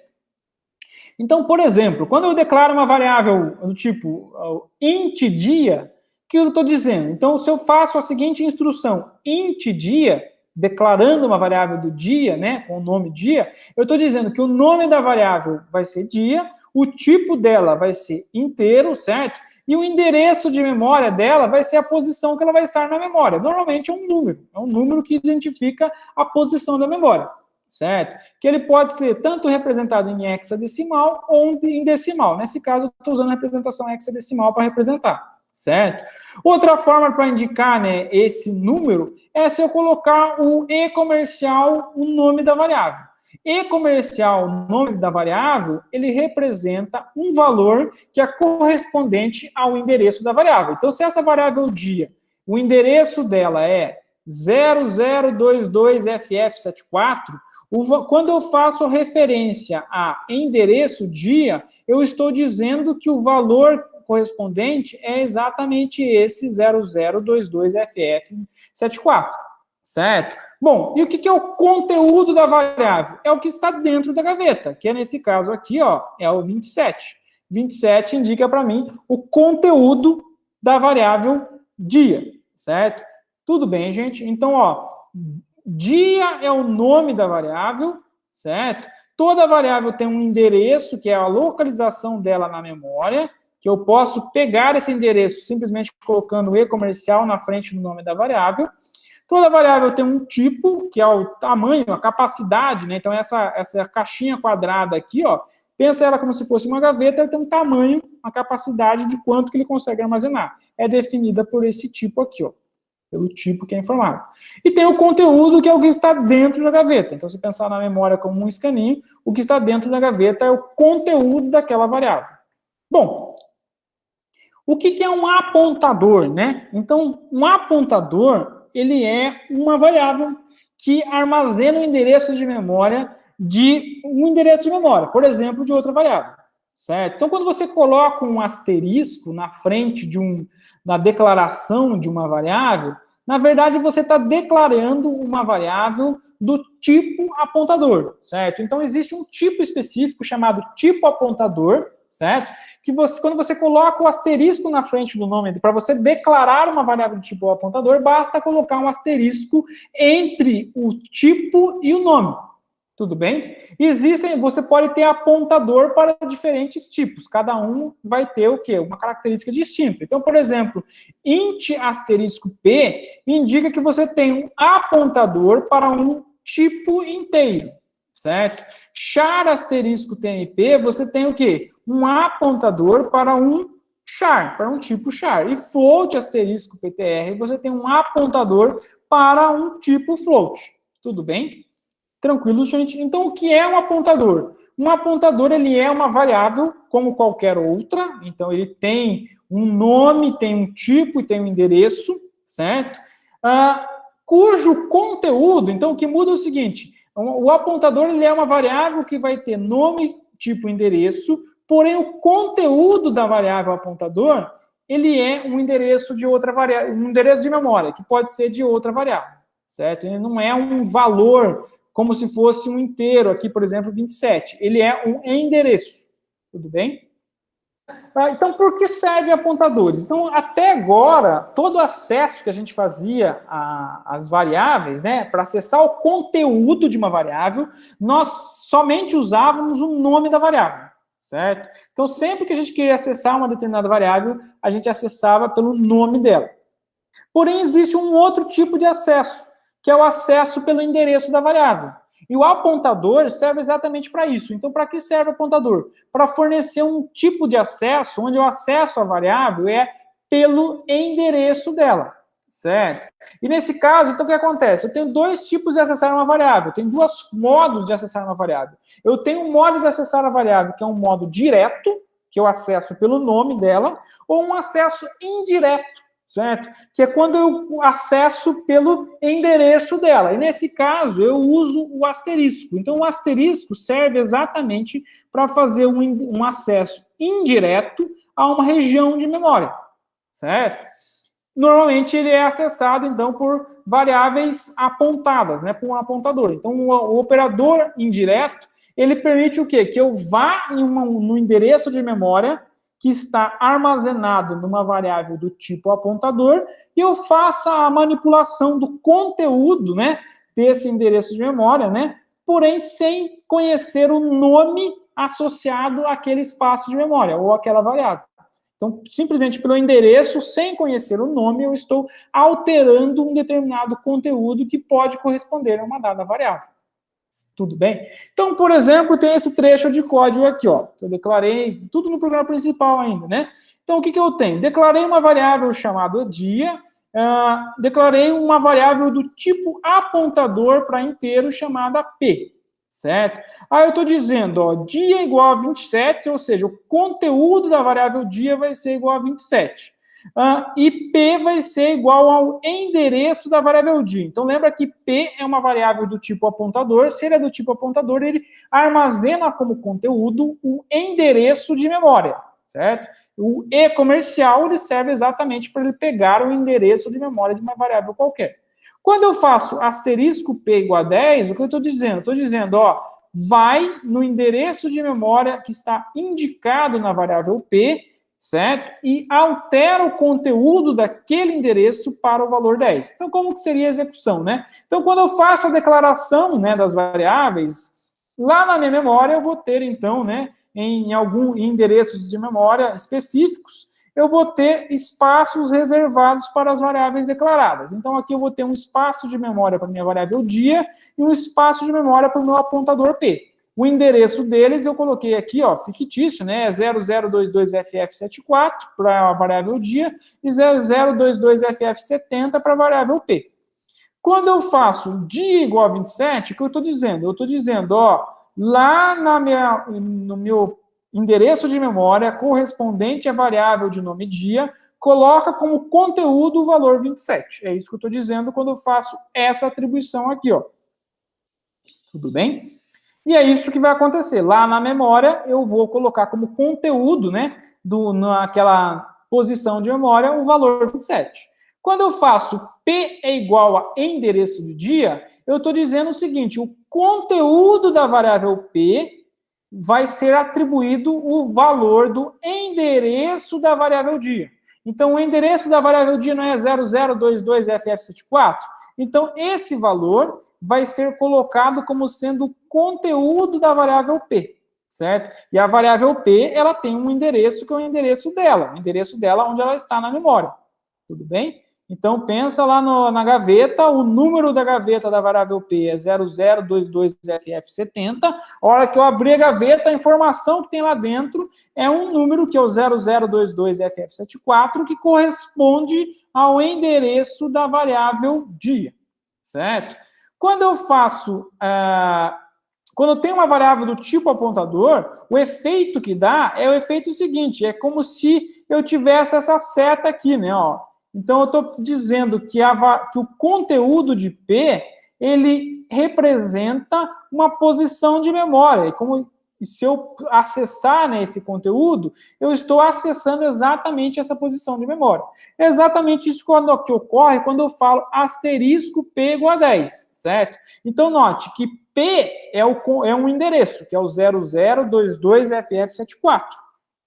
Então, por exemplo, quando eu declaro uma variável do tipo int dia, o que eu estou dizendo? Então, se eu faço a seguinte instrução, int dia, declarando uma variável do dia, né, com o nome dia, eu estou dizendo que o nome da variável vai ser dia, o tipo dela vai ser inteiro, certo? E o endereço de memória dela vai ser a posição que ela vai estar na memória. Normalmente é um número que identifica a posição da memória, certo? Que ele pode ser tanto representado em hexadecimal ou em decimal. Nesse caso, eu estou usando a representação hexadecimal para representar, certo? Outra forma para indicar, né, esse número é se eu colocar o e comercial, o nome da variável. E comercial, o nome da variável, ele representa um valor que é correspondente ao endereço da variável. Então, se essa variável dia, o endereço dela é 0022FF74, Quando eu faço referência a endereço dia, eu estou dizendo que o valor correspondente é exatamente esse 0022FF74, certo? Bom, e o que é o conteúdo da variável? É o que está dentro da gaveta, que é nesse caso aqui, ó, é o 27. 27 indica para mim o conteúdo da variável dia, certo? Tudo bem, gente? Então, ó, dia é o nome da variável, certo? Toda variável tem um endereço, que é a localização dela na memória, que eu posso pegar esse endereço simplesmente colocando e-comercial na frente do nome da variável. Toda variável tem um tipo, que é o tamanho, a capacidade, né? Então, essa caixinha quadrada aqui, ó, pensa ela como se fosse uma gaveta, ela tem um tamanho, uma capacidade de quanto que ele consegue armazenar. É definida por esse tipo aqui, ó, pelo tipo que é informado. E tem o conteúdo, que é o que está dentro da gaveta. Então, se pensar na memória como um escaninho, o que está dentro da gaveta é o conteúdo daquela variável. Bom, o que é um apontador, né? Então, um apontador, ele é uma variável que armazena o endereço de memória de um endereço de memória, por exemplo, de outra variável, certo? Então, quando você coloca um asterisco na frente da declaração de uma variável, na verdade, você está declarando uma variável do tipo apontador, certo? Então, existe um tipo específico chamado tipo apontador, certo? Que você, quando você coloca o asterisco na frente do nome, para você declarar uma variável de tipo apontador, basta colocar um asterisco entre o tipo e o nome. Tudo bem? Você pode ter apontador para diferentes tipos. Cada um vai ter o quê? Uma característica distinta. Então, por exemplo, int asterisco p indica que você tem um apontador para um tipo inteiro, certo? Char asterisco tmp, você tem o quê? Um apontador para um char, para um tipo char. E float asterisco ptr, você tem um apontador para um tipo float. Tudo bem? Tranquilo, gente? Então, o que é um apontador? Um apontador, ele é uma variável como qualquer outra. Então, ele tem um nome, tem um tipo e tem um endereço, certo? Cujo conteúdo, então, o que muda é o seguinte, o apontador, ele é uma variável que vai ter nome, tipo, endereço, porém, o conteúdo da variável apontador, ele é um endereço de outra variável, um endereço de memória, que pode ser de outra variável, certo? Ele não é um valor como se fosse um inteiro, aqui, por exemplo, 27. Ele é um endereço. Tudo bem? Então, por que servem apontadores? Então, até agora, todo acesso que a gente fazia às variáveis, né, para acessar o conteúdo de uma variável, nós somente usávamos o nome da variável, certo? Então, sempre que a gente queria acessar uma determinada variável, a gente acessava pelo nome dela. Porém, existe um outro tipo de acesso, que é o acesso pelo endereço da variável. E o apontador serve exatamente para isso. Então, para que serve o apontador? Para fornecer um tipo de acesso, onde o acesso à variável é pelo endereço dela, certo? E nesse caso, então, o que acontece? Eu tenho dois tipos de acessar uma variável, eu tenho dois modos de acessar uma variável. Eu tenho um modo de acessar a variável, que é um modo direto, que eu acesso pelo nome dela, ou um acesso indireto, certo? Que é quando eu acesso pelo endereço dela. E nesse caso, eu uso o asterisco. Então, o asterisco serve exatamente para fazer um acesso indireto a uma região de memória, certo? Normalmente, ele é acessado, então, por variáveis apontadas, né, por um apontador. Então, o operador indireto, ele permite o quê? Que eu vá no endereço de memória que está armazenado numa variável do tipo apontador, e eu faça a manipulação do conteúdo, né, desse endereço de memória, né, porém sem conhecer o nome associado àquele espaço de memória, ou àquela variável. Então, simplesmente pelo endereço, sem conhecer o nome, eu estou alterando um determinado conteúdo que pode corresponder a uma dada variável. Tudo bem? Então, por exemplo, tem esse trecho de código aqui, ó, que eu declarei, tudo no programa principal ainda, né? Então, o que eu tenho? Declarei uma variável chamada dia, declarei uma variável do tipo apontador para inteiro chamada p, certo? Aí eu estou dizendo, ó, dia igual a 27, ou seja, o conteúdo da variável dia vai ser igual a 27. E P vai ser igual ao endereço da variável dia. Então, lembra que P é uma variável do tipo apontador. Se ele é do tipo apontador, ele armazena como conteúdo o endereço de memória, certo? O E comercial, ele serve exatamente para ele pegar o endereço de memória de uma variável qualquer. Quando eu faço asterisco P igual a 10, o que eu estou dizendo? Estou dizendo, ó, vai no endereço de memória que está indicado na variável P, certo? E altera o conteúdo daquele endereço para o valor 10. Então, como que seria a execução, né? Então, quando eu faço a declaração, né, das variáveis, lá na minha memória eu vou ter, então, né, em alguns endereços de memória específicos, eu vou ter espaços reservados para as variáveis declaradas. Então, aqui eu vou ter um espaço de memória para a minha variável dia e um espaço de memória para o meu apontador P. O endereço deles eu coloquei aqui, ó, fictício, né? 0022FF74 para a variável dia e 0022FF70 para a variável P. Quando eu faço dia igual a 27, o que eu estou dizendo? Eu estou dizendo, ó, lá no meu endereço de memória correspondente à variável de nome dia, coloca como conteúdo o valor 27. É isso que eu estou dizendo quando eu faço essa atribuição aqui, ó. Tudo bem? E é isso que vai acontecer. Lá na memória, eu vou colocar como conteúdo, né, naquela posição de memória, o valor 27. Quando eu faço P é igual a endereço do dia, eu estou dizendo o seguinte, o conteúdo da variável P vai ser atribuído o valor do endereço da variável dia. Então, o endereço da variável dia não é 0022FF74? Então, esse valor vai ser colocado como sendo o conteúdo da variável P, certo? E a variável P, ela tem um endereço que é o endereço dela onde ela está na memória. Tudo bem? Então, pensa lá na gaveta, o número da gaveta da variável P é 0022FF70. A hora que eu abrir a gaveta, a informação que tem lá dentro é um número que é o 0022FF74, que corresponde ao endereço da variável dia, certo? Quando eu faço... quando eu tenho uma variável do tipo apontador, o efeito que dá é o efeito seguinte, é como se eu tivesse essa seta aqui, né, ó. Então, eu estou dizendo que o conteúdo de P, ele representa uma posição de memória. E se eu acessar, né, esse conteúdo, eu estou acessando exatamente essa posição de memória. É exatamente isso que ocorre quando eu falo asterisco P igual a 10, certo? Então, note que P é um endereço, que é o 0022FF74.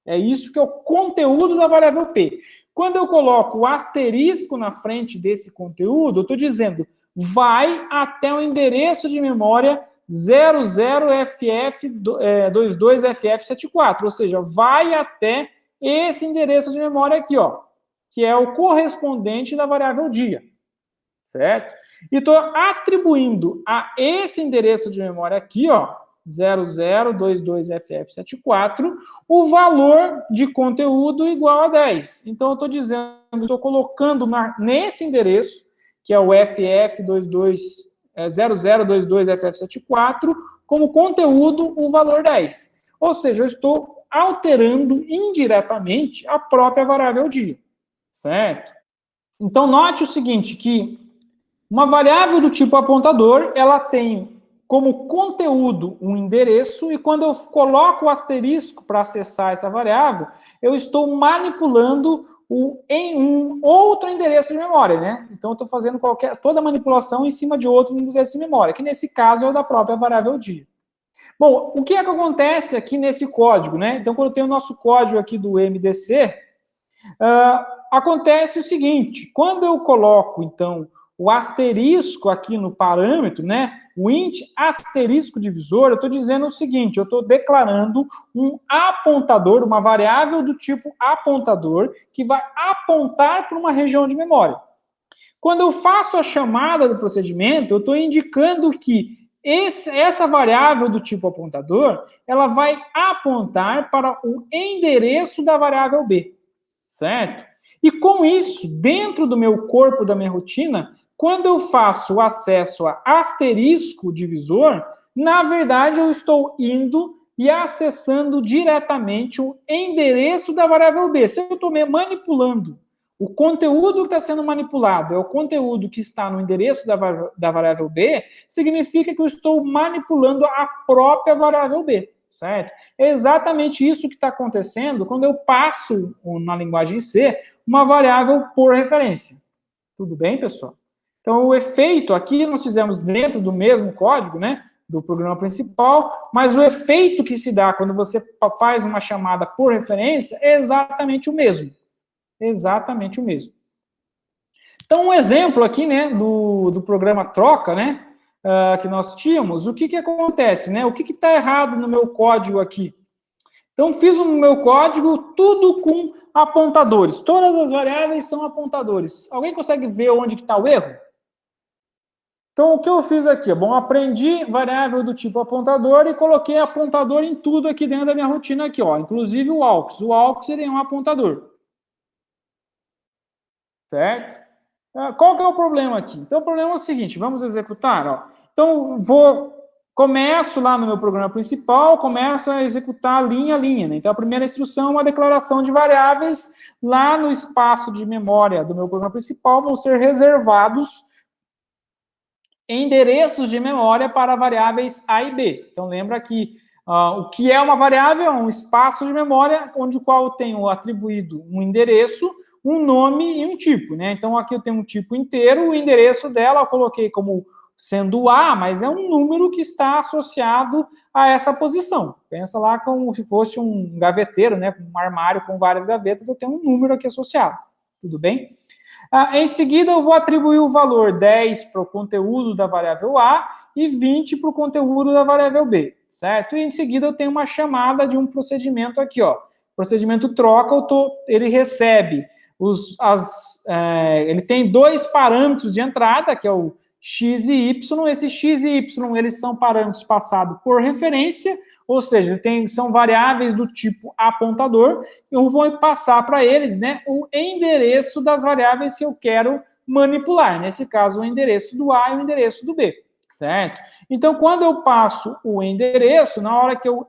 É isso que é o conteúdo da variável P. Quando eu coloco o asterisco na frente desse conteúdo, eu estou dizendo, vai até o endereço de memória 00FF22FF74, ou seja, vai até esse endereço de memória aqui, ó, que é o correspondente da variável dia, certo? E estou atribuindo a esse endereço de memória aqui, ó, 0022FF74, o valor de conteúdo igual a 10. Então, eu estou dizendo, estou colocando nesse endereço, que é o FF22, 0022FF74, como conteúdo o valor 10. Ou seja, eu estou alterando indiretamente a própria variável dia, certo? Então, note o seguinte, que uma variável do tipo apontador, ela tem como conteúdo um endereço, e quando eu coloco o asterisco para acessar essa variável, eu estou manipulando em um outro endereço de memória, né? Então, eu estou fazendo toda manipulação em cima de outro endereço de memória, que nesse caso é o da própria variável dia. Bom, o que é que acontece aqui nesse código, né? Então, quando eu tenho o nosso código aqui do MDC, acontece o seguinte, quando eu coloco, então, o asterisco aqui no parâmetro, né, o int asterisco divisor, eu estou dizendo o seguinte, eu estou declarando um apontador, uma variável do tipo apontador, que vai apontar para uma região de memória. Quando eu faço a chamada do procedimento, eu estou indicando que essa variável do tipo apontador, ela vai apontar para o endereço da variável B, certo? E com isso, dentro do meu corpo, da minha rotina, quando eu faço o acesso a asterisco divisor, na verdade eu estou indo e acessando diretamente o endereço da variável B. Se eu estou manipulando o conteúdo que está sendo manipulado é o conteúdo que está no endereço da variável B, significa que eu estou manipulando a própria variável B, certo? É exatamente isso que está acontecendo quando eu passo, na linguagem C, uma variável por referência. Tudo bem, pessoal? Então, o efeito aqui nós fizemos dentro do mesmo código, né, do programa principal, mas o efeito que se dá quando você faz uma chamada por referência é exatamente o mesmo. Exatamente o mesmo. Então, um exemplo aqui, né, do programa troca, né, que nós tínhamos, o que acontece, né? O que está errado no meu código aqui? Então, fiz no meu código tudo com apontadores. Todas as variáveis são apontadores. Alguém consegue ver onde que está o erro? Então, o que eu fiz aqui? Bom, aprendi variável do tipo apontador e coloquei apontador em tudo aqui dentro da minha rotina aqui, ó. Inclusive o AUX. O AUX ele é um apontador. Certo? Qual que é o problema aqui? Então, o problema é o seguinte, vamos executar, ó. Então, começo lá no meu programa principal, começo a executar linha a linha, né? Então, a primeira instrução é uma declaração de variáveis lá no espaço de memória do meu programa principal, vão ser reservados endereços de memória para variáveis A e B. Então, lembra que o que é uma variável? É um espaço de memória onde o qual eu tenho atribuído um endereço, um nome e um tipo, né? Então, aqui eu tenho um tipo inteiro, o endereço dela eu coloquei como sendo A, mas é um número que está associado a essa posição. Pensa lá como se fosse um gaveteiro, né? Um armário com várias gavetas, eu tenho um número aqui associado. Tudo bem? Em seguida, eu vou atribuir o valor 10 para o conteúdo da variável A e 20 para o conteúdo da variável B, certo? E em seguida, eu tenho uma chamada de um procedimento aqui, ó. Procedimento troca, ele recebe ele tem dois parâmetros de entrada, que é o x e y. Esse x e y, eles são parâmetros passados por referência, ou seja, são variáveis do tipo apontador, eu vou passar para eles, né, o endereço das variáveis que eu quero manipular. Nesse caso, o endereço do A e o endereço do B, certo? Então, quando eu passo o endereço, na hora que eu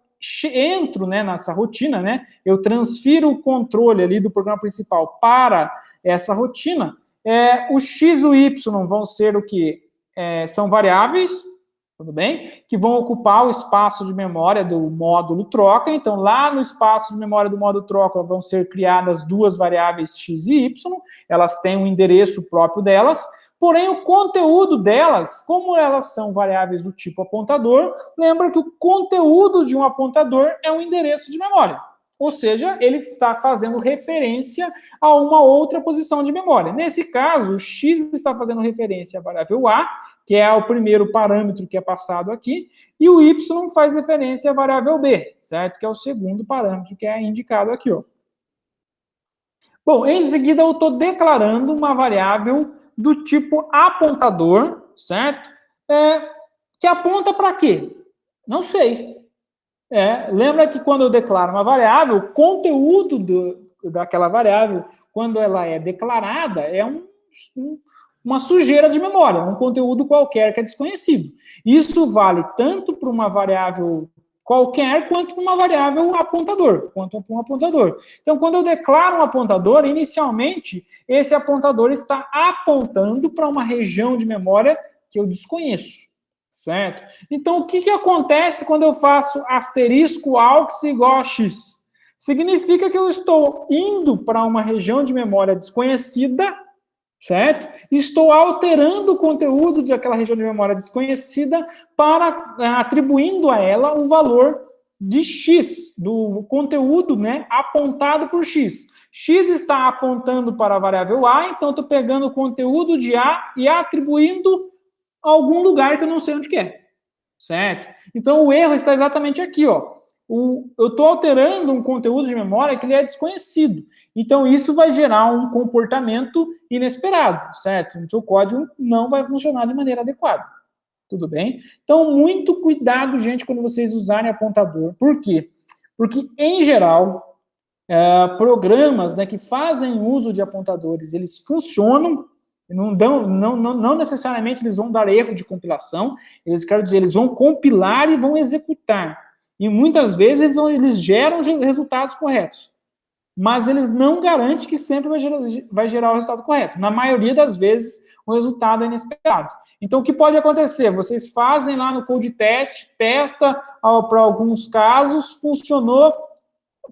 entro, né, nessa rotina, né, eu transfiro o controle ali do programa principal para essa rotina, o x e o y vão ser o que? São variáveis, tudo bem? Que vão ocupar o espaço de memória do módulo troca. Então, lá no espaço de memória do módulo troca vão ser criadas duas variáveis x e y, elas têm um endereço próprio delas, porém o conteúdo delas, como elas são variáveis do tipo apontador, lembra que o conteúdo de um apontador é um endereço de memória. Ou seja, ele está fazendo referência a uma outra posição de memória. Nesse caso, o x está fazendo referência à variável A, que é o primeiro parâmetro que é passado aqui, e o y faz referência à variável B, certo? Que é o segundo parâmetro que é indicado aqui, ó. Bom, em seguida eu estou declarando uma variável do tipo apontador, certo? Que aponta para quê? Não sei. Lembra que quando eu declaro uma variável, o conteúdo daquela variável, quando ela é declarada, é uma sujeira de memória, um conteúdo qualquer que é desconhecido. Isso vale tanto para uma variável qualquer, quanto para uma variável apontador, quanto para um apontador. Então, quando eu declaro um apontador, inicialmente, esse apontador está apontando para uma região de memória que eu desconheço. Certo? Então, o que acontece quando eu faço asterisco AUX igual a x? Significa que eu estou indo para uma região de memória desconhecida, certo? Estou alterando o conteúdo daquela região de memória desconhecida atribuindo a ela o valor de x, do conteúdo, né, apontado por x. X está apontando para a variável A, então estou pegando o conteúdo de A e atribuindo algum lugar que eu não sei onde que é, certo? Então, o erro está exatamente aqui, ó. Eu estou alterando um conteúdo de memória que ele é desconhecido. Então, isso vai gerar um comportamento inesperado, certo? O seu código não vai funcionar de maneira adequada. Tudo bem? Então, muito cuidado, gente, quando vocês usarem apontador. Por quê? Porque, em geral, programas, né, que fazem uso de apontadores, eles funcionam. Não necessariamente eles vão dar erro de compilação, eles vão compilar e vão executar. E muitas vezes eles geram resultados corretos. mas eles não garantem que sempre vai gerar o resultado correto. Na maioria das vezes, o resultado é inesperado. Então, o que pode acontecer? Vocês fazem lá no code test, testa para alguns casos, funcionou,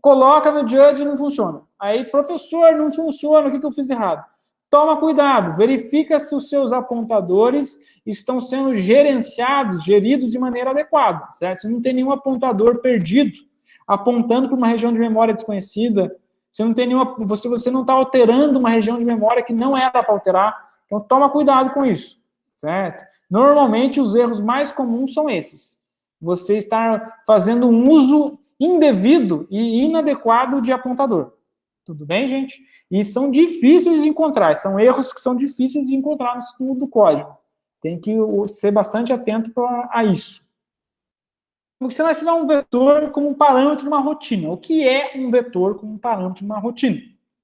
coloca no judge e não funciona. Aí, professor, não funciona, o que eu fiz errado? Toma cuidado, verifica se os seus apontadores estão sendo gerenciados, geridos de maneira adequada, certo? Se não tem nenhum apontador perdido, apontando para uma região de memória desconhecida, você não está alterando uma região de memória que não era para alterar, então toma cuidado com isso, certo? Normalmente, os erros mais comuns são esses. Você está fazendo um uso indevido e inadequado de apontador. Tudo bem, gente? E são difíceis de encontrar, são erros que são difíceis de encontrar no estudo do código. Tem que ser bastante atento a isso. Se nós tivermos um vetor como um parâmetro de uma rotina, o que é um vetor como um parâmetro de uma rotina?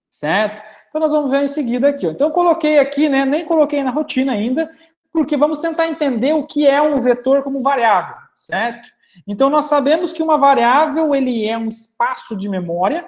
Certo? Então, nós vamos ver em seguida aqui. Ó. Então, eu coloquei aqui, né, nem coloquei na rotina ainda, porque vamos tentar entender o que é um vetor como variável, certo? Então, nós sabemos que uma variável, ele é um espaço de memória,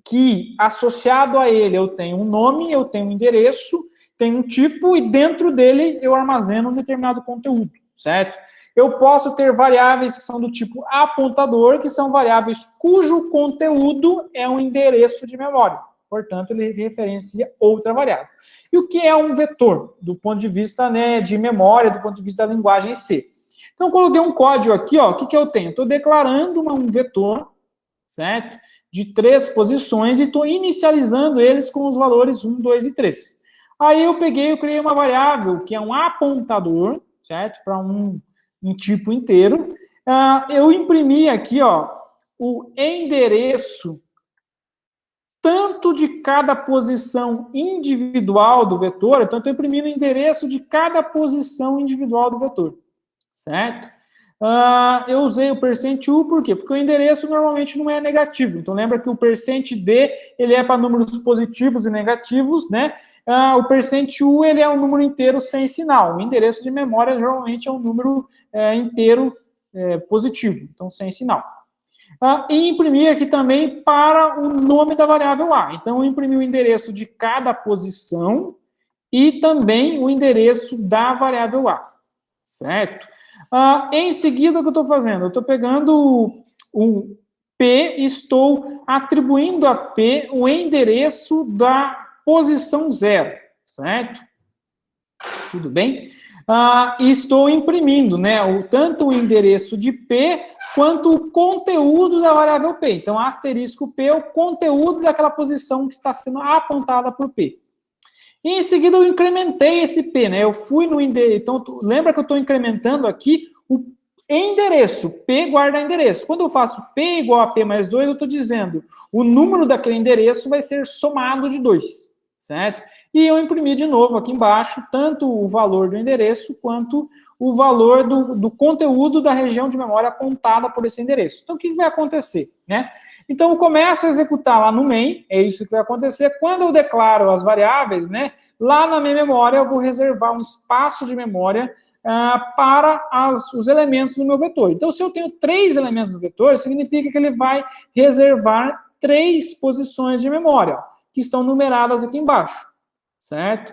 que associado a ele eu tenho um nome, eu tenho um endereço, tenho um tipo, e dentro dele eu armazeno um determinado conteúdo, certo? Eu posso ter variáveis que são do tipo apontador, que são variáveis cujo conteúdo é um endereço de memória. Portanto, ele referencia outra variável. E o que é um vetor? Do ponto de vista, né, de memória, do ponto de vista da linguagem C. Então, eu coloquei um código aqui, ó. O que eu tenho? Estou declarando um vetor, certo? De 3 posições e estou inicializando eles com os valores 1, 2 e 3. Aí eu criei uma variável que é um apontador, certo? Para um tipo inteiro. Eu imprimi aqui, ó, o endereço tanto de cada posição individual do vetor, então eu estou imprimindo o endereço de cada posição individual do vetor, certo? Eu usei o %u, por quê? Porque o endereço normalmente não é negativo. Então, lembra que o %d, ele é para números positivos e negativos, né? O %u, ele é um número inteiro sem sinal. O endereço de memória, geralmente, é um número inteiro positivo, então, sem sinal. E imprimir aqui também para o nome da variável A. Então, eu imprimi o endereço de cada posição e também o endereço da variável A, certo? Em seguida, o que eu estou fazendo? Eu estou pegando o P e estou atribuindo a P o endereço da posição 0, certo? Tudo bem? E estou imprimindo, né, tanto o endereço de P quanto o conteúdo da variável P. Então, asterisco P é o conteúdo daquela posição que está sendo apontada por P. E em seguida eu incrementei esse P, né? Eu fui no endereço. Então, lembra que eu estou incrementando aqui o endereço. P guarda endereço. Quando eu faço P igual a P mais 2, eu estou dizendo o número daquele endereço vai ser somado de 2, certo? E eu imprimi de novo aqui embaixo tanto o valor do endereço quanto o valor do conteúdo da região de memória apontada por esse endereço. Então, o que vai acontecer, né? Então, eu começo a executar lá no main, é isso que vai acontecer. Quando eu declaro as variáveis, né, lá na minha memória, eu vou reservar um espaço de memória para os elementos do meu vetor. Então, se eu tenho 3 elementos do vetor, significa que ele vai reservar 3 posições de memória, que estão numeradas aqui embaixo, certo?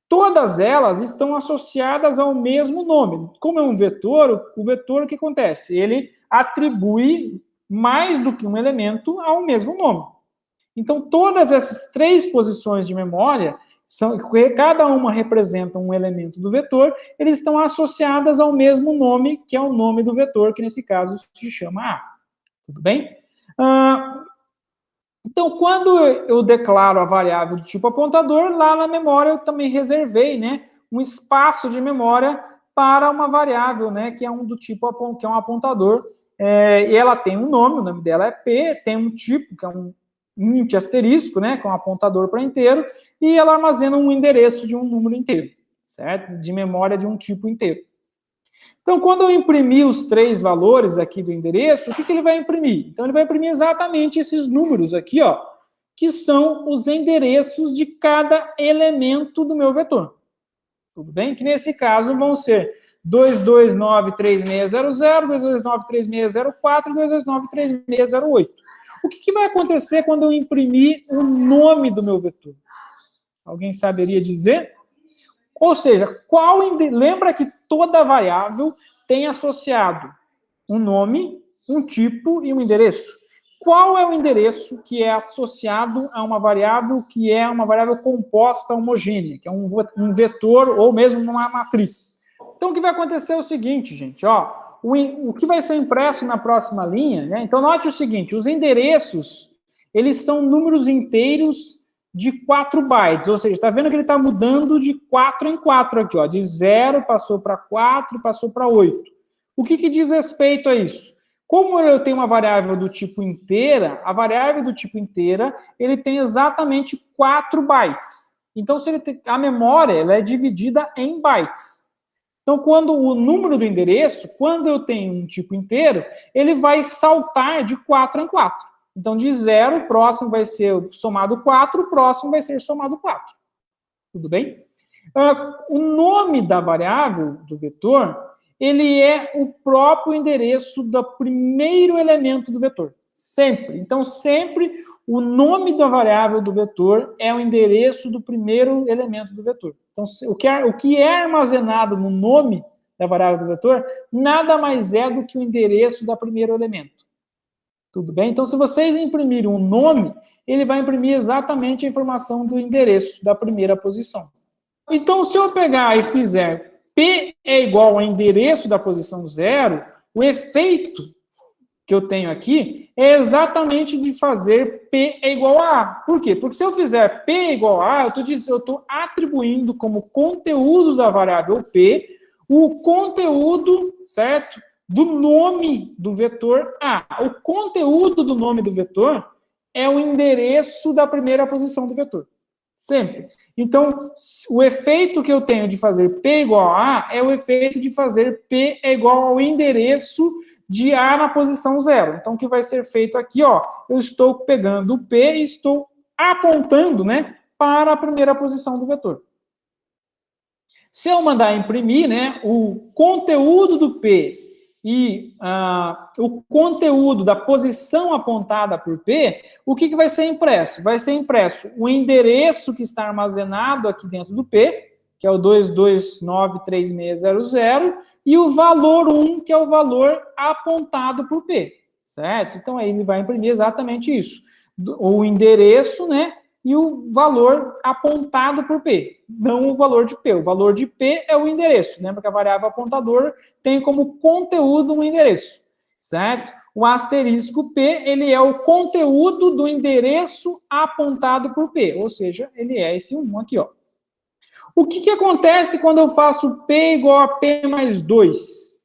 Todas elas estão associadas ao mesmo nome. Como é um vetor, o vetor, o que acontece? Ele atribui mais do que um elemento ao mesmo nome. Então, todas essas 3 posições de memória, cada uma representa um elemento do vetor, eles estão associadas ao mesmo nome, que é o nome do vetor, que nesse caso se chama A. Tudo bem? Então, quando eu declaro a variável do tipo apontador, lá na memória eu também reservei, né, um espaço de memória para uma variável, né, que é um do tipo que é um apontador, e ela tem um nome, o nome dela é P, tem um tipo, que é um int asterisco, né, que é um apontador para inteiro, e ela armazena um endereço de um número inteiro, certo? De memória de um tipo inteiro. Então, quando eu imprimir os 3 valores aqui do endereço, o que ele vai imprimir? Então, ele vai imprimir exatamente esses números aqui, ó, que são os endereços de cada elemento do meu vetor. Tudo bem? Que nesse caso vão ser 2293600, 2293604 e 2293608. O que vai acontecer quando eu imprimir o nome do meu vetor? Alguém saberia dizer? Ou seja, lembra que toda variável tem associado um nome, um tipo e um endereço. Qual é o endereço que é associado a uma variável que é uma variável composta homogênea, que é um vetor ou mesmo uma matriz? Então, o que vai acontecer é o seguinte, gente, ó, o que vai ser impresso na próxima linha, né? Então, note o seguinte, os endereços, eles são números inteiros de 4 bytes, ou seja, está vendo que ele está mudando de 4 em 4 aqui, ó, de 0 passou para 4, passou para 8. O que diz respeito a isso? Como eu tenho uma variável do tipo inteira, a variável do tipo inteira, ele tem exatamente 4 bytes. Então, a memória ela é dividida em bytes. Então, quando o número do endereço, quando eu tenho um tipo inteiro, ele vai saltar de 4 em 4. Então, de 0, o próximo vai ser somado 4, o próximo vai ser somado 4. Tudo bem? O nome da variável, do vetor, ele é o próprio endereço do primeiro elemento do vetor. Sempre. Então, sempre o nome da variável do vetor é o endereço do primeiro elemento do vetor. Então, o que é armazenado no nome da variável do vetor nada mais é do que o endereço do primeiro elemento. Tudo bem? Então, se vocês imprimirem um nome, ele vai imprimir exatamente a informação do endereço da primeira posição. Então, se eu pegar e fizer P é igual ao endereço da posição 0, o efeito que eu tenho aqui é exatamente de fazer P é igual a A. Por quê? Porque se eu fizer P é igual a A, eu estou atribuindo como conteúdo da variável P o conteúdo, certo? Do nome do vetor A. O conteúdo do nome do vetor é o endereço da primeira posição do vetor. Sempre. Então, o efeito que eu tenho de fazer P igual a A é o efeito de fazer P é igual ao endereço de A na posição 0. Então, o que vai ser feito aqui, ó, eu estou pegando o P e estou apontando, né, para a primeira posição do vetor. Se eu mandar imprimir, né, o conteúdo do P e o conteúdo da posição apontada por P, o que vai ser impresso? Vai ser impresso o endereço que está armazenado aqui dentro do P, que é o 2293600, e o valor 1, que é o valor apontado por P, certo? Então, aí ele vai imprimir exatamente isso. O endereço, né, e o valor apontado por P, não o valor de P. O valor de P é o endereço, lembra que a variável apontador tem como conteúdo um endereço, certo? O asterisco P, ele é o conteúdo do endereço apontado por P, ou seja, ele é esse 1 aqui, ó. O que acontece quando eu faço P igual a P mais 2?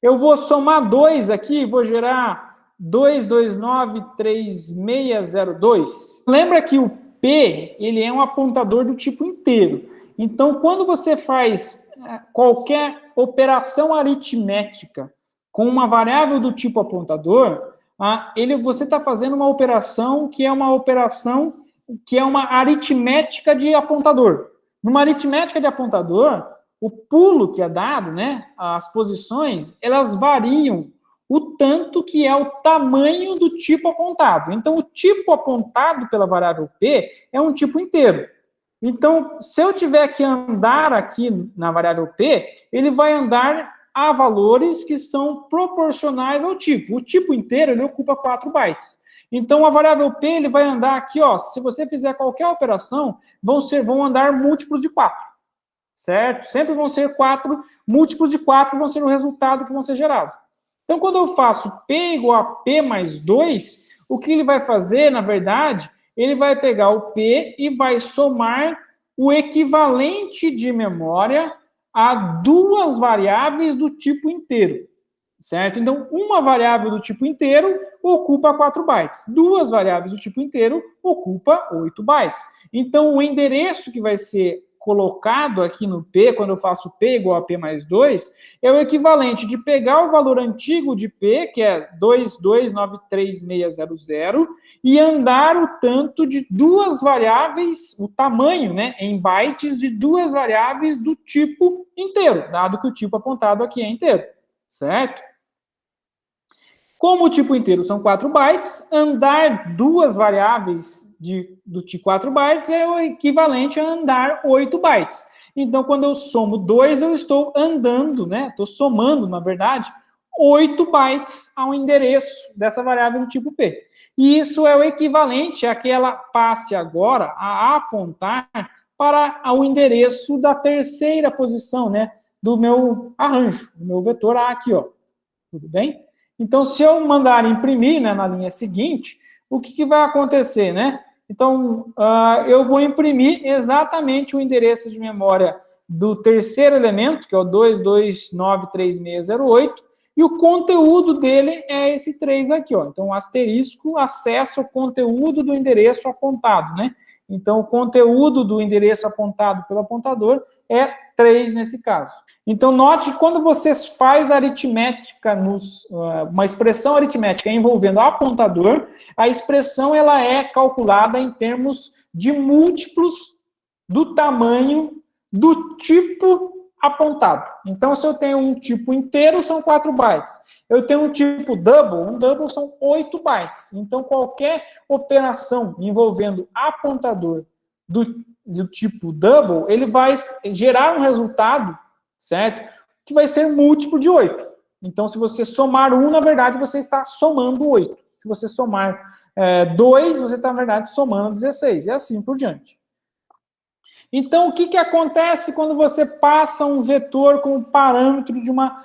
Eu vou somar 2 aqui, vou gerar 2293602. Lembra que o P, ele é um apontador do tipo inteiro. Então, quando você faz qualquer operação aritmética com uma variável do tipo apontador, você está fazendo uma operação que é uma aritmética de apontador. Numa aritmética de apontador, o pulo que é dado, né, as posições, elas variam o tanto que é o tamanho do tipo apontado. Então, o tipo apontado pela variável P é um tipo inteiro. Então, se eu tiver que andar aqui na variável P, ele vai andar a valores que são proporcionais ao tipo. O tipo inteiro, ele ocupa 4 bytes. Então, a variável P, ele vai andar aqui, ó, se você fizer qualquer operação, vão andar múltiplos de 4. Certo? Sempre vão ser 4, múltiplos de 4 vão ser o resultado que vão ser gerado. Então, quando eu faço P igual a P mais 2, o que ele vai fazer, na verdade, ele vai pegar o P e vai somar o equivalente de memória a duas variáveis do tipo inteiro. Certo? Então, uma variável do tipo inteiro ocupa 4 bytes. Duas variáveis do tipo inteiro ocupa 8 bytes. Então, o endereço que vai ser colocado aqui no P, quando eu faço P igual a P mais 2, é o equivalente de pegar o valor antigo de P, que é 2293600, e andar o tanto de duas variáveis, o tamanho, né, em bytes de duas variáveis do tipo inteiro, dado que o tipo apontado aqui é inteiro, certo? Como o tipo inteiro são 4 bytes, andar duas variáveis do tipo 4 bytes é o equivalente a andar 8 bytes. Então, quando eu somo 2, eu estou andando, né? Estou somando, na verdade, 8 bytes ao endereço dessa variável do tipo P. E isso é o equivalente a que ela passe agora a apontar para o endereço da terceira posição, né? Do meu arranjo, do meu vetor A aqui, ó. Tudo bem? Então, se eu mandar imprimir, né, na linha seguinte, o que vai acontecer, né? Então, eu vou imprimir exatamente o endereço de memória do terceiro elemento, que é o 2293608, e o conteúdo dele é esse 3 aqui, ó. Então, o asterisco acessa o conteúdo do endereço apontado, né? Então, o conteúdo do endereço apontado pelo apontador é 3 nesse caso. Então, note que quando você faz aritmética, uma expressão aritmética envolvendo apontador, a expressão ela é calculada em termos de múltiplos do tamanho do tipo apontado. Então, se eu tenho um tipo inteiro, são 4 bytes. Eu tenho um tipo double, um double são 8 bytes. Então, qualquer operação envolvendo apontador do tipo double, ele vai gerar um resultado, certo? Que vai ser múltiplo de 8. Então, se você somar 1, na verdade, você está somando 8. Se você somar 2, você está, na verdade, somando 16. E assim por diante. Então, o que acontece quando você passa um vetor como parâmetro de uma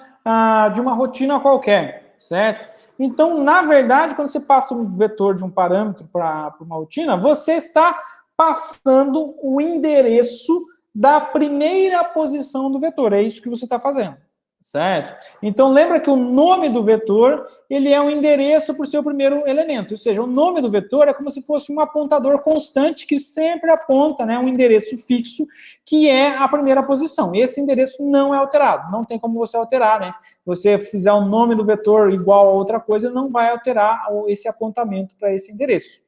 rotina qualquer, certo? Então, na verdade, quando você passa um vetor de um parâmetro para uma rotina, você está passando o endereço da primeira posição do vetor. É isso que você está fazendo, certo? Então, lembra que o nome do vetor, ele é um endereço para o seu primeiro elemento. Ou seja, o nome do vetor é como se fosse um apontador constante que sempre aponta, né, um endereço fixo, que é a primeira posição. Esse endereço não é alterado. Não tem como você alterar, né? Se você fizer o nome do vetor igual a outra coisa, não vai alterar esse apontamento para esse endereço.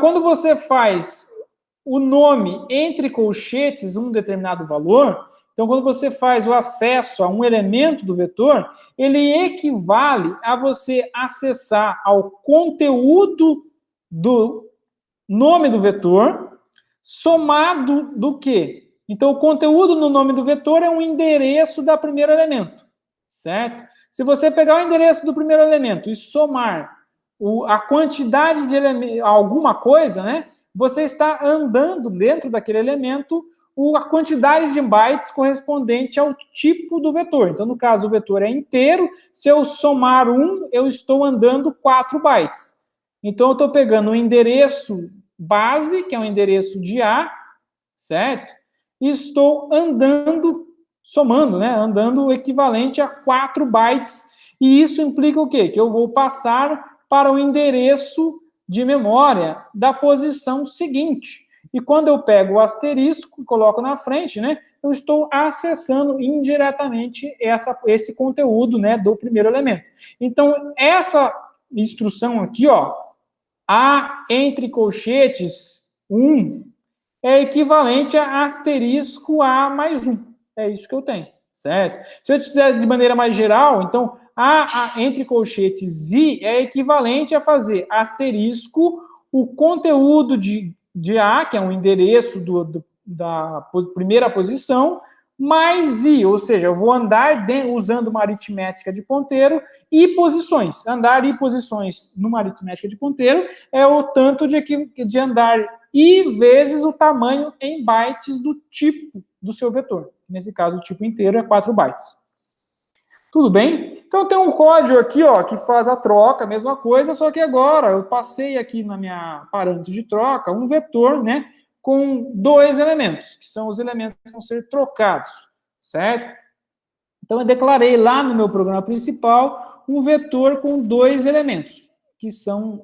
Quando você faz o nome entre colchetes, um determinado valor, então quando você faz o acesso a um elemento do vetor, ele equivale a você acessar ao conteúdo do nome do vetor, somado do quê? Então, o conteúdo no nome do vetor é um endereço da primeiro elemento, certo? Se você pegar o endereço do primeiro elemento e somar a quantidade de alguma coisa, né? Você está andando dentro daquele elemento a quantidade de bytes correspondente ao tipo do vetor. Então, no caso, o vetor é inteiro. Se eu somar 1, eu estou andando 4 bytes. Então, eu estou pegando o endereço base, que é o endereço de A, certo? E estou andando, somando, né? Andando o equivalente a 4 bytes. E isso implica o quê? Que eu vou passar para o endereço de memória da posição seguinte. E quando eu pego o asterisco e coloco na frente, né, eu estou acessando indiretamente esse conteúdo, né, do primeiro elemento. Então, essa instrução aqui, ó, A entre colchetes 1, é equivalente a asterisco A mais 1. É isso que eu tenho, certo? Se eu fizer de maneira mais geral, então, A entre colchetes I é equivalente a fazer asterisco o conteúdo de A, que é um endereço da primeira posição, mais I, ou seja, eu vou andar usando uma aritmética de ponteiro e posições. Andar e posições numa aritmética de ponteiro é o tanto de andar I vezes o tamanho em bytes do tipo do seu vetor. Nesse caso, o tipo inteiro é 4 bytes. Tudo bem? Então, tem um código aqui, ó, que faz a troca, a mesma coisa, só que agora eu passei aqui na minha parâmetro de troca um vetor, né, com 2 elementos, que são os elementos que vão ser trocados, certo? Então, eu declarei lá no meu programa principal um vetor com 2 elementos, que são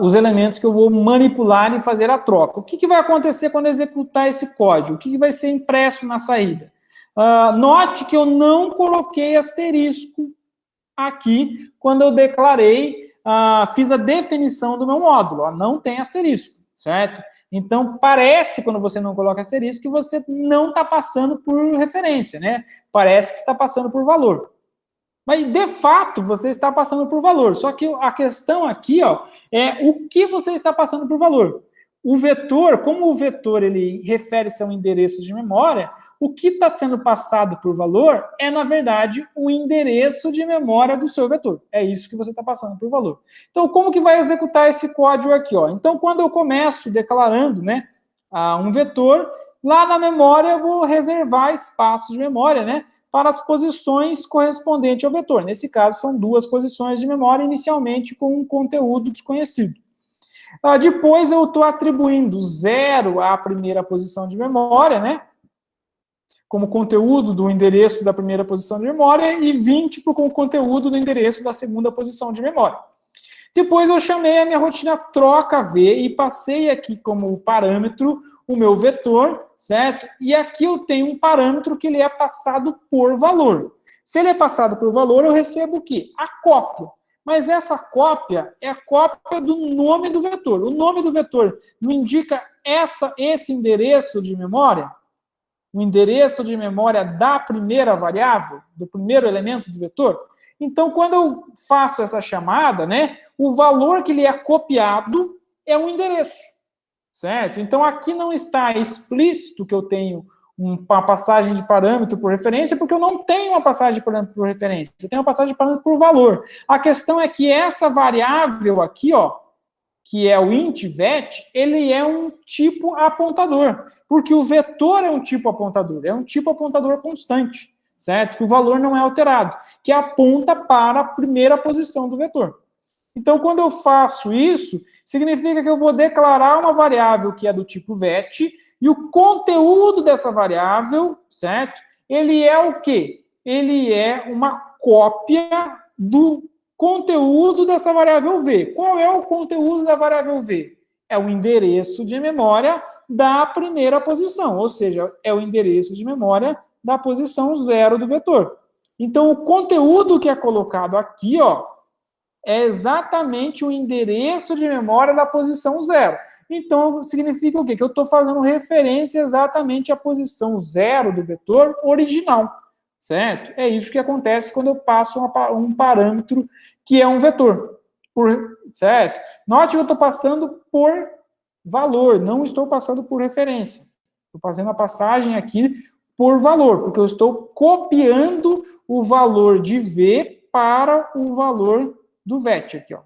os elementos que eu vou manipular e fazer a troca. O que vai acontecer quando eu executar esse código? O que vai ser impresso na saída? Note que eu não coloquei asterisco aqui quando eu declarei, fiz a definição do meu módulo. Ó, não tem asterisco, certo? Então, parece, quando você não coloca asterisco, que você não está passando por referência, né? Parece que está passando por valor. Mas, de fato, você está passando por valor. Só que a questão aqui, ó, é o que você está passando por valor. O vetor, como o vetor ele refere-se a um endereço de memória, o que está sendo passado por valor é, na verdade, o endereço de memória do seu vetor. É isso que você está passando por valor. Então, como que vai executar esse código aqui? Ó? Então, quando eu começo declarando, né, um vetor, lá na memória eu vou reservar espaço de memória, né, para as posições correspondentes ao vetor. Nesse caso, são 2 posições de memória, inicialmente com um conteúdo desconhecido. Depois eu estou atribuindo 0 à primeira posição de memória, né, como conteúdo do endereço da primeira posição de memória, e 20 como conteúdo do endereço da segunda posição de memória. Depois eu chamei a minha rotina troca V e passei aqui como parâmetro o meu vetor, certo? E aqui eu tenho um parâmetro que ele é passado por valor. Se ele é passado por valor, eu recebo o quê? A cópia. Mas essa cópia é a cópia do nome do vetor. O nome do vetor não indica esse endereço de memória? O endereço de memória da primeira variável, do primeiro elemento do vetor? Então, quando eu faço essa chamada, né, o valor que lhe é copiado é um endereço, certo? Então, aqui não está explícito que eu tenho uma passagem de parâmetro por referência, porque eu não tenho uma passagem de parâmetro por referência, eu tenho uma passagem de parâmetro por valor. A questão é que essa variável aqui, ó, que é o int vet, ele é um tipo apontador, porque o vetor é um tipo apontador constante, certo? Que o valor não é alterado, que aponta para a primeira posição do vetor. Então, quando eu faço isso, significa que eu vou declarar uma variável que é do tipo vet, e o conteúdo dessa variável, certo? Ele é o quê? Ele é uma cópia do conteúdo dessa variável v. Qual é o conteúdo da variável v? É o endereço de memória da primeira posição, ou seja, é o endereço de memória da posição 0 do vetor. Então, o conteúdo que é colocado aqui, ó, é exatamente o endereço de memória da posição 0. Então, significa o quê? Que eu estou fazendo referência exatamente à posição 0 do vetor original, certo? É isso que acontece quando eu passo um parâmetro que é um vetor, certo? Note que eu estou passando por valor, não estou passando por referência. Estou fazendo a passagem aqui por valor, porque eu estou copiando o valor de V para o valor do vet aqui, ó.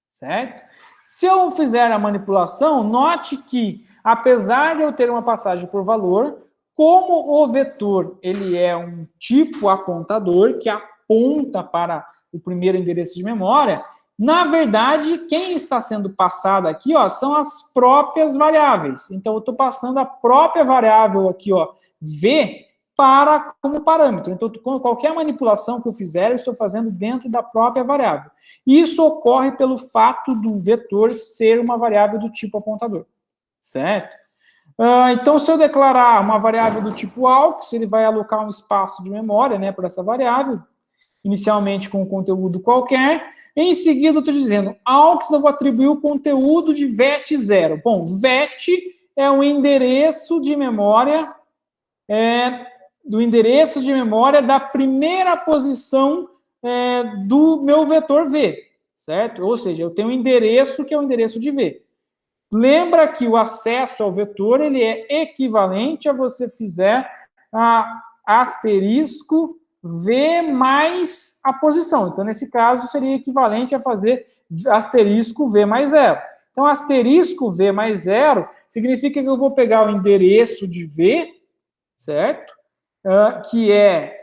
Certo? Se eu fizer a manipulação, note que, apesar de eu ter uma passagem por valor, como o vetor ele é um tipo apontador, que aponta para o primeiro endereço de memória, na verdade, quem está sendo passado aqui, ó, são as próprias variáveis. Então, eu estou passando a própria variável aqui, ó, V, como parâmetro. Então, qualquer manipulação que eu fizer, eu estou fazendo dentro da própria variável. Isso ocorre pelo fato do vetor ser uma variável do tipo apontador, certo? Então, se eu declarar uma variável do tipo aux, ele vai alocar um espaço de memória, né, para essa variável, inicialmente com um conteúdo qualquer. Em seguida, eu estou dizendo, aux eu vou atribuir o conteúdo de vet0. Bom, vet é um endereço de memória da primeira posição do meu vetor V, certo? Ou seja, eu tenho um endereço que é o endereço de V. Lembra que o acesso ao vetor ele é equivalente a você fizer asterisco V mais a posição. Então, nesse caso, seria equivalente a fazer asterisco V mais 0. Então, asterisco V mais 0 significa que eu vou pegar o endereço de V, certo? Que é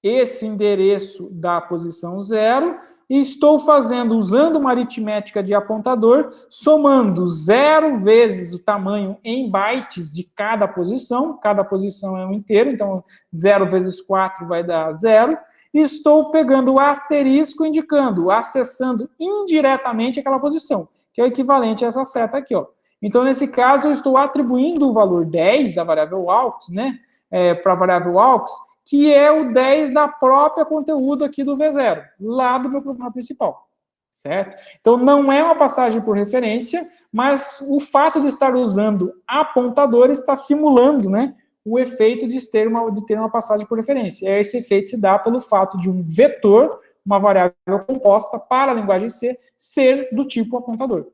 esse endereço da posição 0, e estou fazendo, usando uma aritmética de apontador, somando 0 vezes o tamanho em bytes de cada posição é um inteiro, então 0 vezes 4 vai dar 0, e estou pegando o asterisco, indicando, acessando indiretamente aquela posição, que é o equivalente a essa seta aqui, ó. Então, nesse caso, eu estou atribuindo o valor 10 da variável aux, né, para a variável aux, que é o 10 da própria conteúdo aqui do V0, lá do meu programa principal, certo? Então, não é uma passagem por referência, mas o fato de estar usando apontador está simulando, né, o efeito de ter uma passagem por referência. Esse efeito se dá pelo fato de um vetor, uma variável composta para a linguagem C, ser do tipo apontador.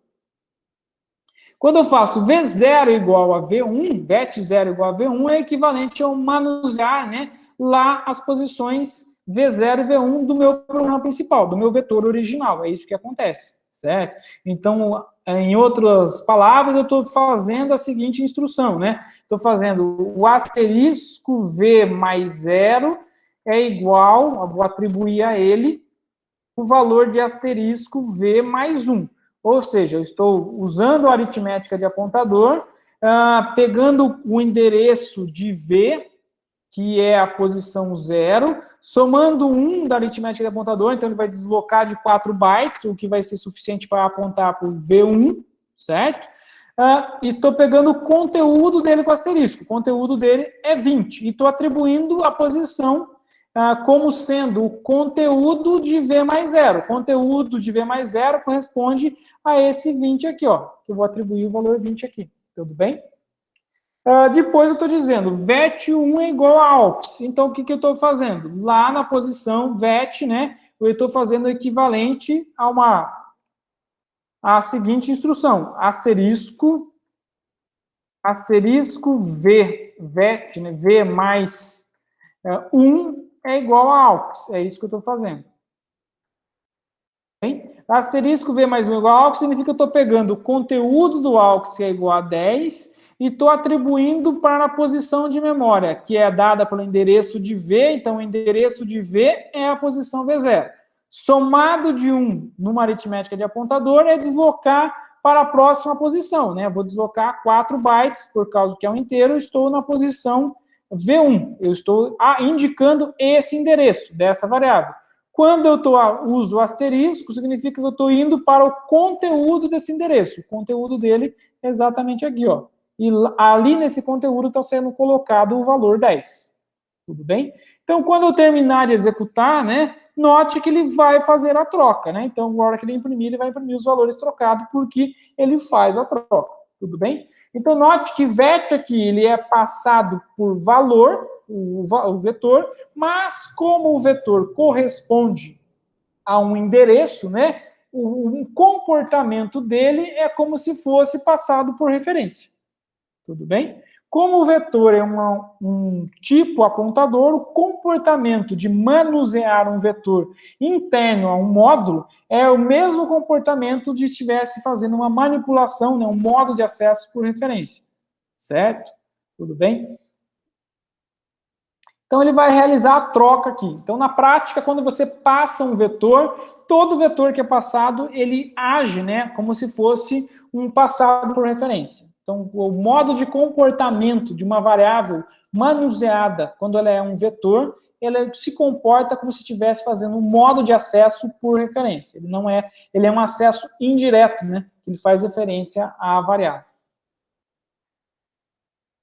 Quando eu faço V0 igual a V1, VET0 igual a V1, é equivalente a eu manusear, né, lá as posições V0 e V1 do meu programa principal, do meu vetor original. É isso que acontece, certo? Então, em outras palavras, eu estou fazendo a seguinte instrução, né? Estou fazendo o asterisco V mais 0 é igual, eu vou atribuir a ele o valor de asterisco V mais 1. Ou seja, eu estou usando a aritmética de apontador, pegando o endereço de V, que é a posição 0, somando 1 da aritmética de apontador, então ele vai deslocar de 4 bytes, o que vai ser suficiente para apontar para o V1, certo? E estou pegando o conteúdo dele com asterisco. O conteúdo dele é 20. E estou atribuindo a posição como sendo o conteúdo de V mais 0. O conteúdo de V mais 0 corresponde a esse 20 aqui, ó, que eu vou atribuir o valor 20 aqui. Tudo bem? Depois eu estou dizendo, VET1 é igual a AUX. Então, o que eu estou fazendo? Lá na posição VET, né, eu estou fazendo o equivalente a seguinte instrução, asterisco V, VET, né, V mais 1 é igual a AUX. É isso que eu estou fazendo. Bem? Asterisco V mais 1 igual a AUX significa que eu estou pegando o conteúdo do AUX, que é igual a 10, e estou atribuindo para a posição de memória, que é dada pelo endereço de V, então o endereço de V é a posição V0. Somado de 1 numa aritmética de apontador é deslocar para a próxima posição, né? Eu vou deslocar 4 bytes, por causa que é um inteiro, eu estou na posição V1. Eu estou indicando esse endereço dessa variável. Quando eu uso o asterisco, significa que eu estou indo para o conteúdo desse endereço. O conteúdo dele é exatamente aqui, ó. E ali nesse conteúdo está sendo colocado o valor 10. Tudo bem? Então, quando eu terminar de executar, né, note que ele vai fazer a troca, né? Então, na hora que ele imprimir, ele vai imprimir os valores trocados, porque ele faz a troca. Tudo bem? Então, note que VET aqui, ele é passado por valor, o vetor, mas como o vetor corresponde a um endereço, né, o comportamento dele é como se fosse passado por referência. Tudo bem? Como o vetor é um tipo apontador, o comportamento de manusear um vetor interno a um módulo é o mesmo comportamento de estivesse fazendo uma manipulação, né, um modo de acesso por referência. Certo? Tudo bem? Então, ele vai realizar a troca aqui. Então, na prática, quando você passa um vetor, todo vetor que é passado, ele age, né, como se fosse um passado por referência. Então, o modo de comportamento de uma variável manuseada, quando ela é um vetor, ela se comporta como se estivesse fazendo um modo de acesso por referência. Ele é um acesso indireto, né, ele faz referência à variável.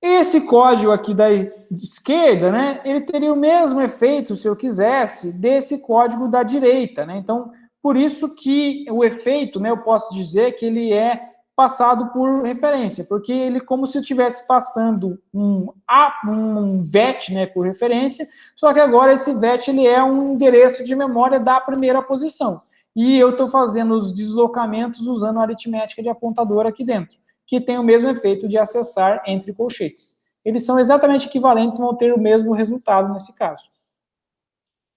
Esse código aqui da esquerda, né, ele teria o mesmo efeito, se eu quisesse, desse código da direita, né? Então, por isso que o efeito, né, eu posso dizer que ele é passado por referência, porque ele como se eu estivesse passando um VET, né, por referência, só que agora esse VET ele é um endereço de memória da primeira posição. E eu estou fazendo os deslocamentos usando a aritmética de apontador aqui dentro, que tem o mesmo efeito de acessar entre colchetes. Eles são exatamente equivalentes, vão ter o mesmo resultado nesse caso.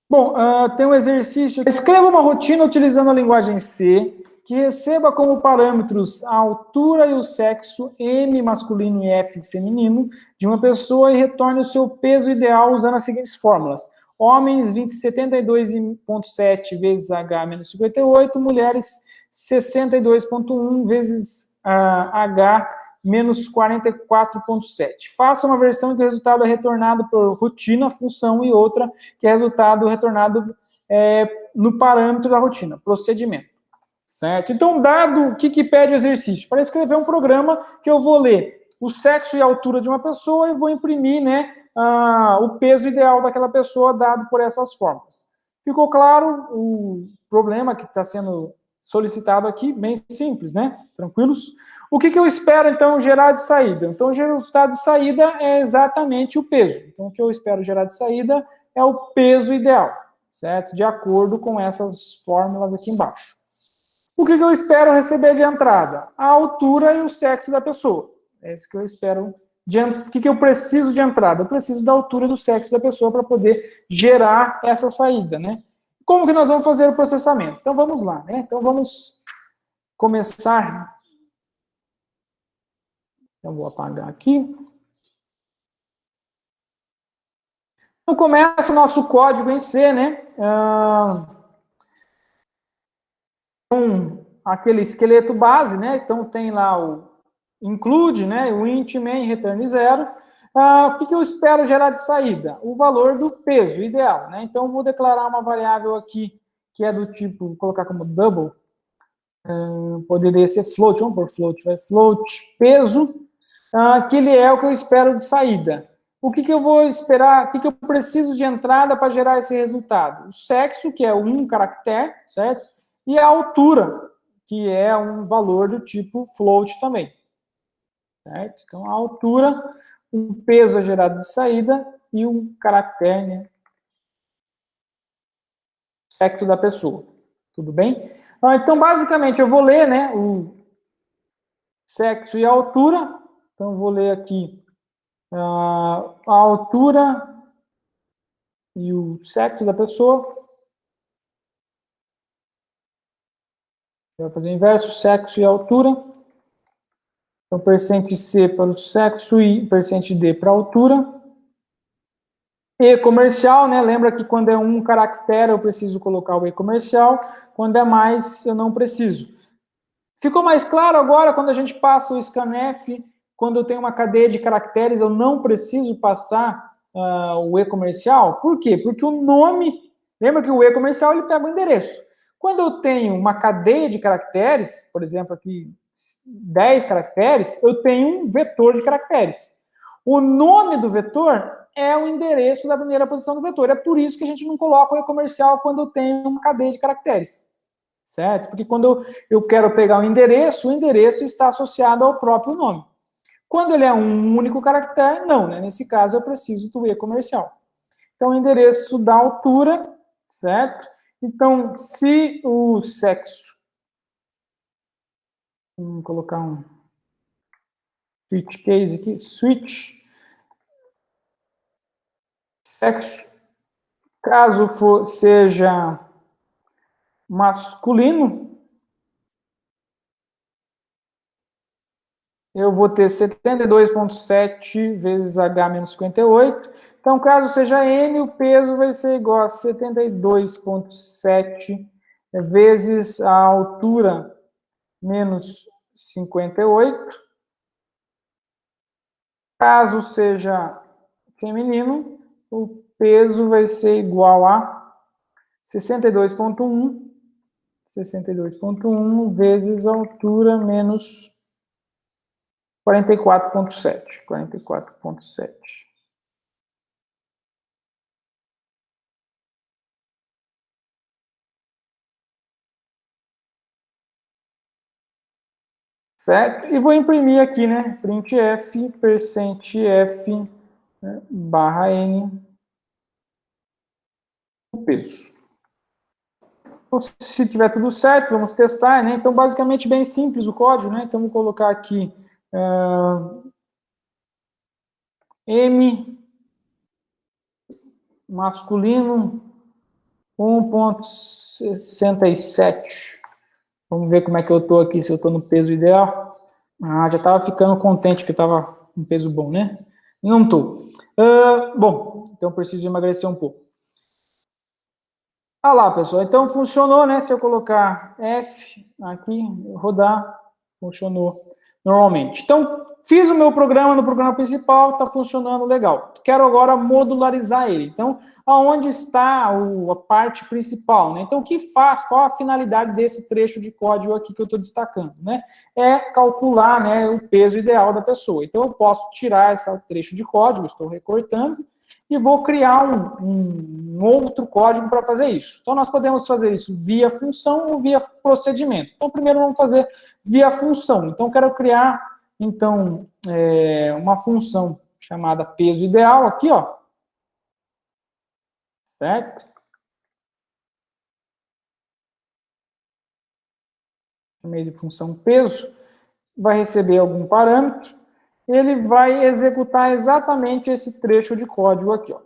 Bom, tem um exercício. Escreva uma rotina utilizando a linguagem C, que receba como parâmetros a altura e o sexo, M masculino e F feminino, de uma pessoa e retorne o seu peso ideal usando as seguintes fórmulas. Homens, 72,7 vezes H menos 58, mulheres, 62,1 vezes H menos 44,7. Faça uma versão em que o resultado é retornado por rotina, função, e outra que é resultado retornado no parâmetro da rotina, procedimento. Certo? Então, dado o que pede o exercício? Para escrever um programa que eu vou ler o sexo e a altura de uma pessoa e vou imprimir, né, o peso ideal daquela pessoa dado por essas fórmulas. Ficou claro o problema que está sendo solicitado aqui? Bem simples, né? Tranquilos? O que eu espero, então, gerar de saída? Então, o resultado de saída é exatamente o peso. Então, o que eu espero gerar de saída é o peso ideal, certo? De acordo com essas fórmulas aqui embaixo. O que eu espero receber de entrada? A altura e o sexo da pessoa. É isso que eu espero. O que eu preciso de entrada? Eu preciso da altura e do sexo da pessoa para poder gerar essa saída, né? Como que nós vamos fazer o processamento? Então, vamos lá, né? Então, vamos começar. Eu vou apagar aqui. Então, começa o nosso código em C, né? Com aquele esqueleto base, né? Então, tem lá o include, né? O int main return 0. O que eu espero gerar de saída? O valor do peso ideal, né? Então, eu vou declarar uma variável aqui que é do tipo, vou colocar como double, poderia ser float, vamos por float, vai float peso, que ele é o que eu espero de saída. O que eu vou esperar, o que eu preciso de entrada para gerar esse resultado? O sexo, que é um caractere, certo? E a altura, que é um valor do tipo float também. Certo? Então, a altura, o peso é gerado de saída e o caractere, né? Sexo da pessoa. Tudo bem? Então, basicamente, eu vou ler, né, o sexo e a altura. Então, eu vou ler aqui a altura e o sexo da pessoa. Vai fazer o inverso, sexo e altura. Então, %C para o sexo e %D para a altura. E comercial, né? Lembra que quando é um caractere eu preciso colocar o E comercial, quando é mais eu não preciso. Ficou mais claro agora quando a gente passa o scanf, quando eu tenho uma cadeia de caracteres, eu não preciso passar o E comercial? Por quê? Porque o nome, lembra que o E comercial ele pega o endereço. Quando eu tenho uma cadeia de caracteres, por exemplo, aqui 10 caracteres, eu tenho um vetor de caracteres. O nome do vetor é o endereço da primeira posição do vetor. É por isso que a gente não coloca o E comercial quando eu tenho uma cadeia de caracteres. Certo? Porque quando eu quero pegar o endereço está associado ao próprio nome. Quando ele é um único caractere, não, né? Nesse caso, eu preciso do E comercial. Então, o endereço da altura, certo? Então, se o sexo... Vamos colocar um switch case aqui. Switch sexo. Caso seja masculino, eu vou ter 72,7 vezes H menos 58. Então, caso seja N, o peso vai ser igual a 72,7 vezes a altura menos 58. Caso seja feminino, o peso vai ser igual a 62,1 vezes a altura menos 44,7. 44,7. Certo? E vou imprimir aqui, né? Printf, %f, né, barra n, o peso. Então, se tiver tudo certo, vamos testar, né? Então, basicamente, bem simples o código, né? Então, vou colocar aqui M masculino 1,67. Vamos ver como é que eu estou aqui, se eu estou no peso ideal. Já estava ficando contente que eu estava com peso bom, né? Não estou. Bom, então preciso emagrecer um pouco. Lá, pessoal. Então funcionou, né? Se eu colocar F aqui, rodar, funcionou normalmente. Então, fiz o meu programa no programa principal, está funcionando legal. Quero agora modularizar ele. Então, aonde está a parte principal, né? Então, o que faz? Qual a finalidade desse trecho de código aqui que eu estou destacando, né? É calcular, né, o peso ideal da pessoa. Então, eu posso tirar esse trecho de código, estou recortando, e vou criar um outro código para fazer isso. Então, nós podemos fazer isso via função ou via procedimento. Então, primeiro vamos fazer via função. Então, quero criar, então, uma função chamada peso ideal aqui, ó. Certo? Chamei de função peso. Vai receber algum parâmetro. Ele vai executar exatamente esse trecho de código aqui, ó.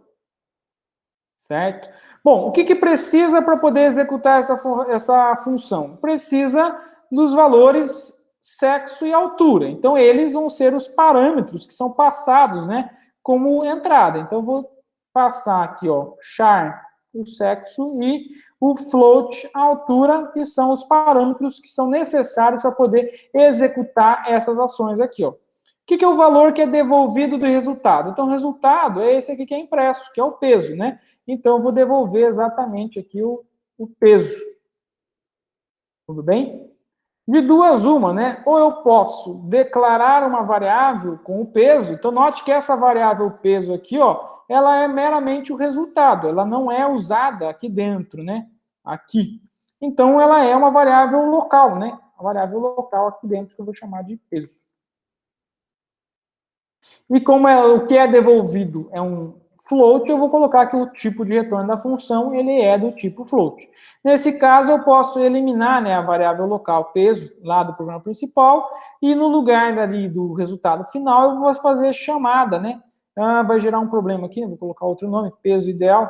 Certo? Bom, o que precisa para poder executar essa função? Precisa dos valores sexo e altura. Então, eles vão ser os parâmetros que são passados, né, como entrada. Então, eu vou passar aqui, ó, char, o sexo, e o float, a altura, que são os parâmetros que são necessários para poder executar essas ações aqui, ó. O que é o valor que é devolvido do resultado? Então, o resultado é esse aqui que é impresso, que é o peso, né? Então, eu vou devolver exatamente aqui o peso. Tudo bem? De duas, uma, né? Ou eu posso declarar uma variável com o peso. Então, note que essa variável peso aqui, ó, ela é meramente o resultado. Ela não é usada aqui dentro, né? Aqui. Então, ela é uma variável local, né? Uma variável local aqui dentro que eu vou chamar de peso. E como o que é devolvido é um float, eu vou colocar que o tipo de retorno da função ele é do tipo float. Nesse caso, eu posso eliminar, né, a variável local peso lá do programa principal e no lugar dali do resultado final eu vou fazer chamada, né? Vai gerar um problema aqui, vou colocar outro nome, peso ideal.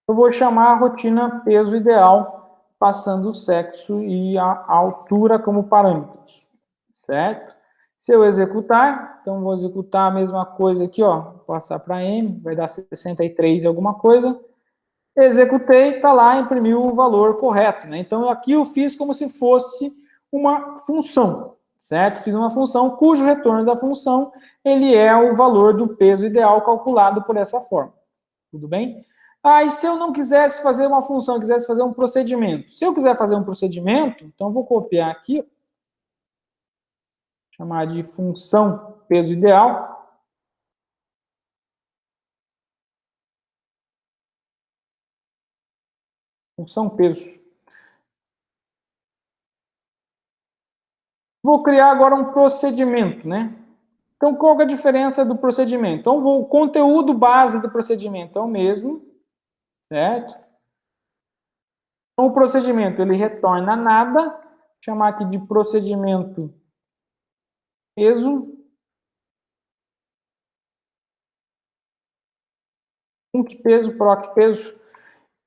Eu vou chamar a rotina peso ideal, passando o sexo e a altura como parâmetros, certo? Se eu executar, então vou executar a mesma coisa aqui, ó, passar para M, vai dar 63 e alguma coisa. Executei, está lá, imprimiu o valor correto, né? Então aqui eu fiz como se fosse uma função, certo? Fiz uma função cujo retorno da função ele é o valor do peso ideal calculado por essa forma. Tudo bem? E se eu não quisesse fazer uma função, eu quisesse fazer um procedimento? Se eu quiser fazer um procedimento, então eu vou copiar aqui, chamar de função peso ideal. Função peso. Vou criar agora um procedimento, né? Então, qual é a diferença do procedimento? Então, o conteúdo base do procedimento é o mesmo, certo? Então, o procedimento, ele retorna nada, chamar aqui de procedimento peso. Peso, proc peso.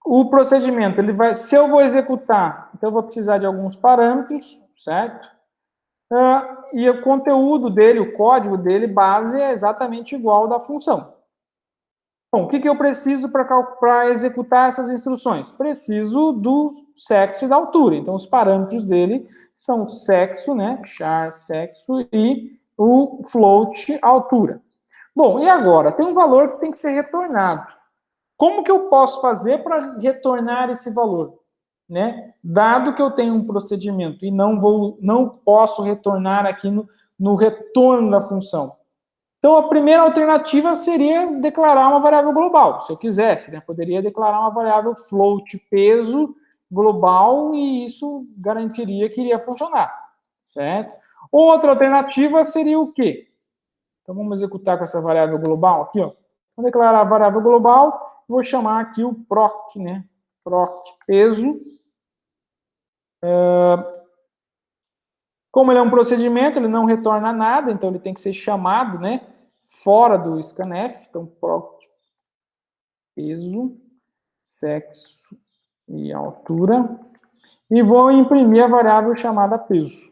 O procedimento, ele vai, se eu vou executar, então eu vou precisar de alguns parâmetros, certo? E o conteúdo dele, o código dele, base, é exatamente igual ao da função. Bom, o que eu preciso para executar essas instruções? Preciso do sexo e da altura. Então, os parâmetros dele são sexo, né? Char sexo e o float altura. Bom, e agora? Tem um valor que tem que ser retornado. Como que eu posso fazer para retornar esse valor? Né? Dado que eu tenho um procedimento e não posso retornar aqui no retorno da função. Então, a primeira alternativa seria declarar uma variável global. Se eu quisesse, né? Poderia declarar uma variável float peso global e isso garantiria que iria funcionar, certo? Outra alternativa seria o quê? Então, vamos executar com essa variável global aqui, ó. Vou declarar a variável global, vou chamar aqui o proc, né? Proc peso. Como ele é um procedimento, ele não retorna nada, então ele tem que ser chamado, né? Fora do scanf. Então, proc peso, sexo e altura. E vou imprimir a variável chamada peso.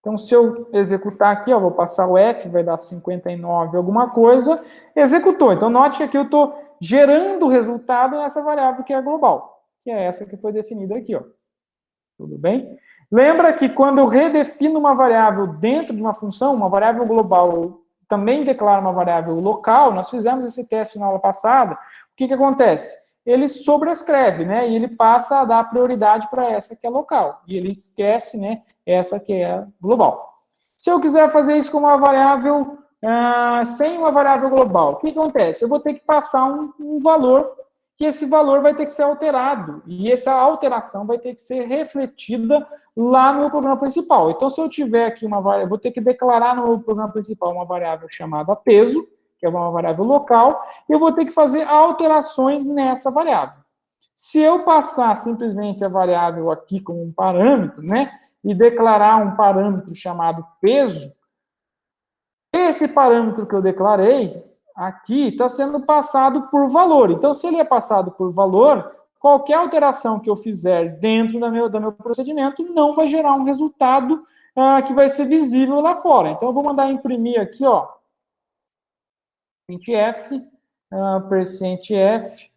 Então, se eu executar aqui, ó, vou passar o F, vai dar 59 alguma coisa, executou. Então, note que aqui eu estou gerando o resultado nessa variável que é global, que é essa que foi definida aqui, ó. Tudo bem? Lembra que quando eu redefino uma variável dentro de uma função, uma variável global, eu também declaro uma variável local, nós fizemos esse teste na aula passada, o que acontece? ele sobrescreve, né? E ele passa a dar prioridade para essa que é local. E ele esquece, né, essa que é global. Se eu quiser fazer isso com uma variável sem uma variável global, o que acontece? Eu vou ter que passar um valor, que esse valor vai ter que ser alterado. E essa alteração vai ter que ser refletida lá no meu programa principal. Então, se eu tiver aqui uma variável, eu vou ter que declarar no meu programa principal uma variável chamada peso, que é uma variável local, e eu vou ter que fazer alterações nessa variável. Se eu passar simplesmente a variável aqui como um parâmetro, né, e declarar um parâmetro chamado peso, esse parâmetro que eu declarei aqui está sendo passado por valor. Então, se ele é passado por valor, qualquer alteração que eu fizer dentro do meu procedimento não vai gerar um resultado que vai ser visível lá fora. Então, eu vou mandar imprimir aqui, ó, %f, %f,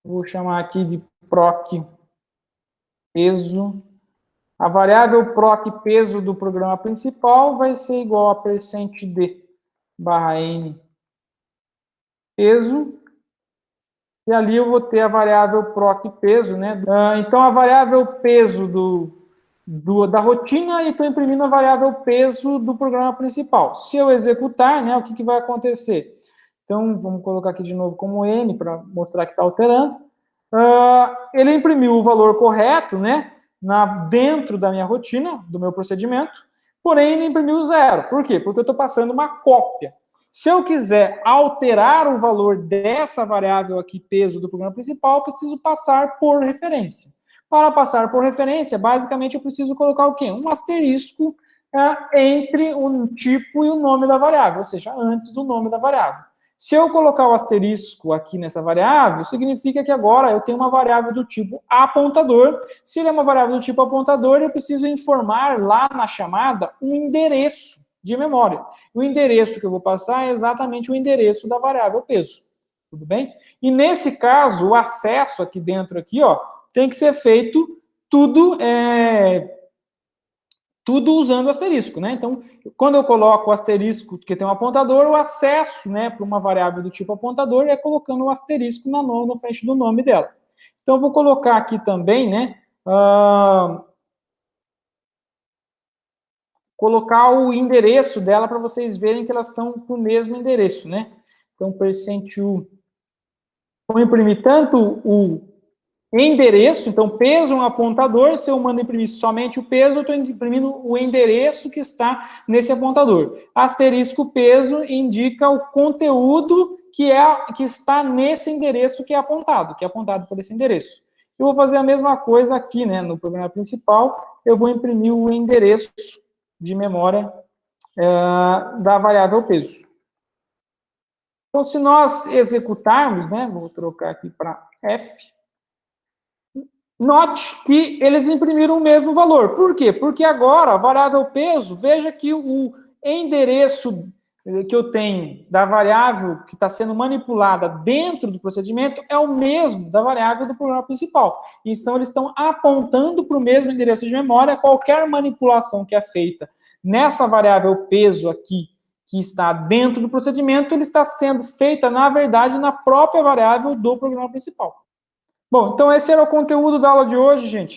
vou chamar aqui de proc peso. A variável proc peso do programa principal vai ser igual a %d barra n peso. E ali eu vou ter a variável proc peso, né? Então, a variável peso da rotina e estou imprimindo a variável peso do programa principal. Se eu executar, né, o que vai acontecer? Então, vamos colocar aqui de novo como n, para mostrar que está alterando. Ele imprimiu o valor correto, né, dentro da minha rotina, do meu procedimento, porém ele imprimiu 0. Por quê? Porque eu estou passando uma cópia. Se eu quiser alterar o valor dessa variável aqui, peso do programa principal, eu preciso passar por referência. Para passar por referência, basicamente eu preciso colocar o quê? Um asterisco entre o tipo e o nome da variável, ou seja, antes do nome da variável. Se eu colocar o asterisco aqui nessa variável, significa que agora eu tenho uma variável do tipo apontador. Se ele é uma variável do tipo apontador, eu preciso informar lá na chamada um endereço de memória. O endereço que eu vou passar é exatamente o endereço da variável peso. Tudo bem? E nesse caso, o acesso aqui dentro, aqui, ó, tem que ser feito tudo usando o asterisco, né? Então, quando eu coloco o asterisco, que tem um apontador, o acesso, né, para uma variável do tipo apontador é colocando o asterisco na frente do nome dela. Então, eu vou colocar aqui também, né, colocar o endereço dela para vocês verem que elas estão com o mesmo endereço, né? Então, %u. Vou imprimir tanto o endereço, então peso é um apontador, se eu mando imprimir somente o peso, eu estou imprimindo o endereço que está nesse apontador. Asterisco peso indica o conteúdo que está nesse endereço que é apontado por esse endereço. Eu vou fazer a mesma coisa aqui, né, no programa principal, eu vou imprimir o endereço de memória da variável peso. Então, se nós executarmos, né, vou trocar aqui para F, note que eles imprimiram o mesmo valor. Por quê? Porque agora a variável peso, veja que o endereço que eu tenho da variável que está sendo manipulada dentro do procedimento é o mesmo da variável do programa principal. Então, eles estão apontando para o mesmo endereço de memória. Qualquer manipulação que é feita nessa variável peso aqui, que está dentro do procedimento, ele está sendo feita, na verdade, na própria variável do programa principal. Bom, então esse era o conteúdo da aula de hoje, gente.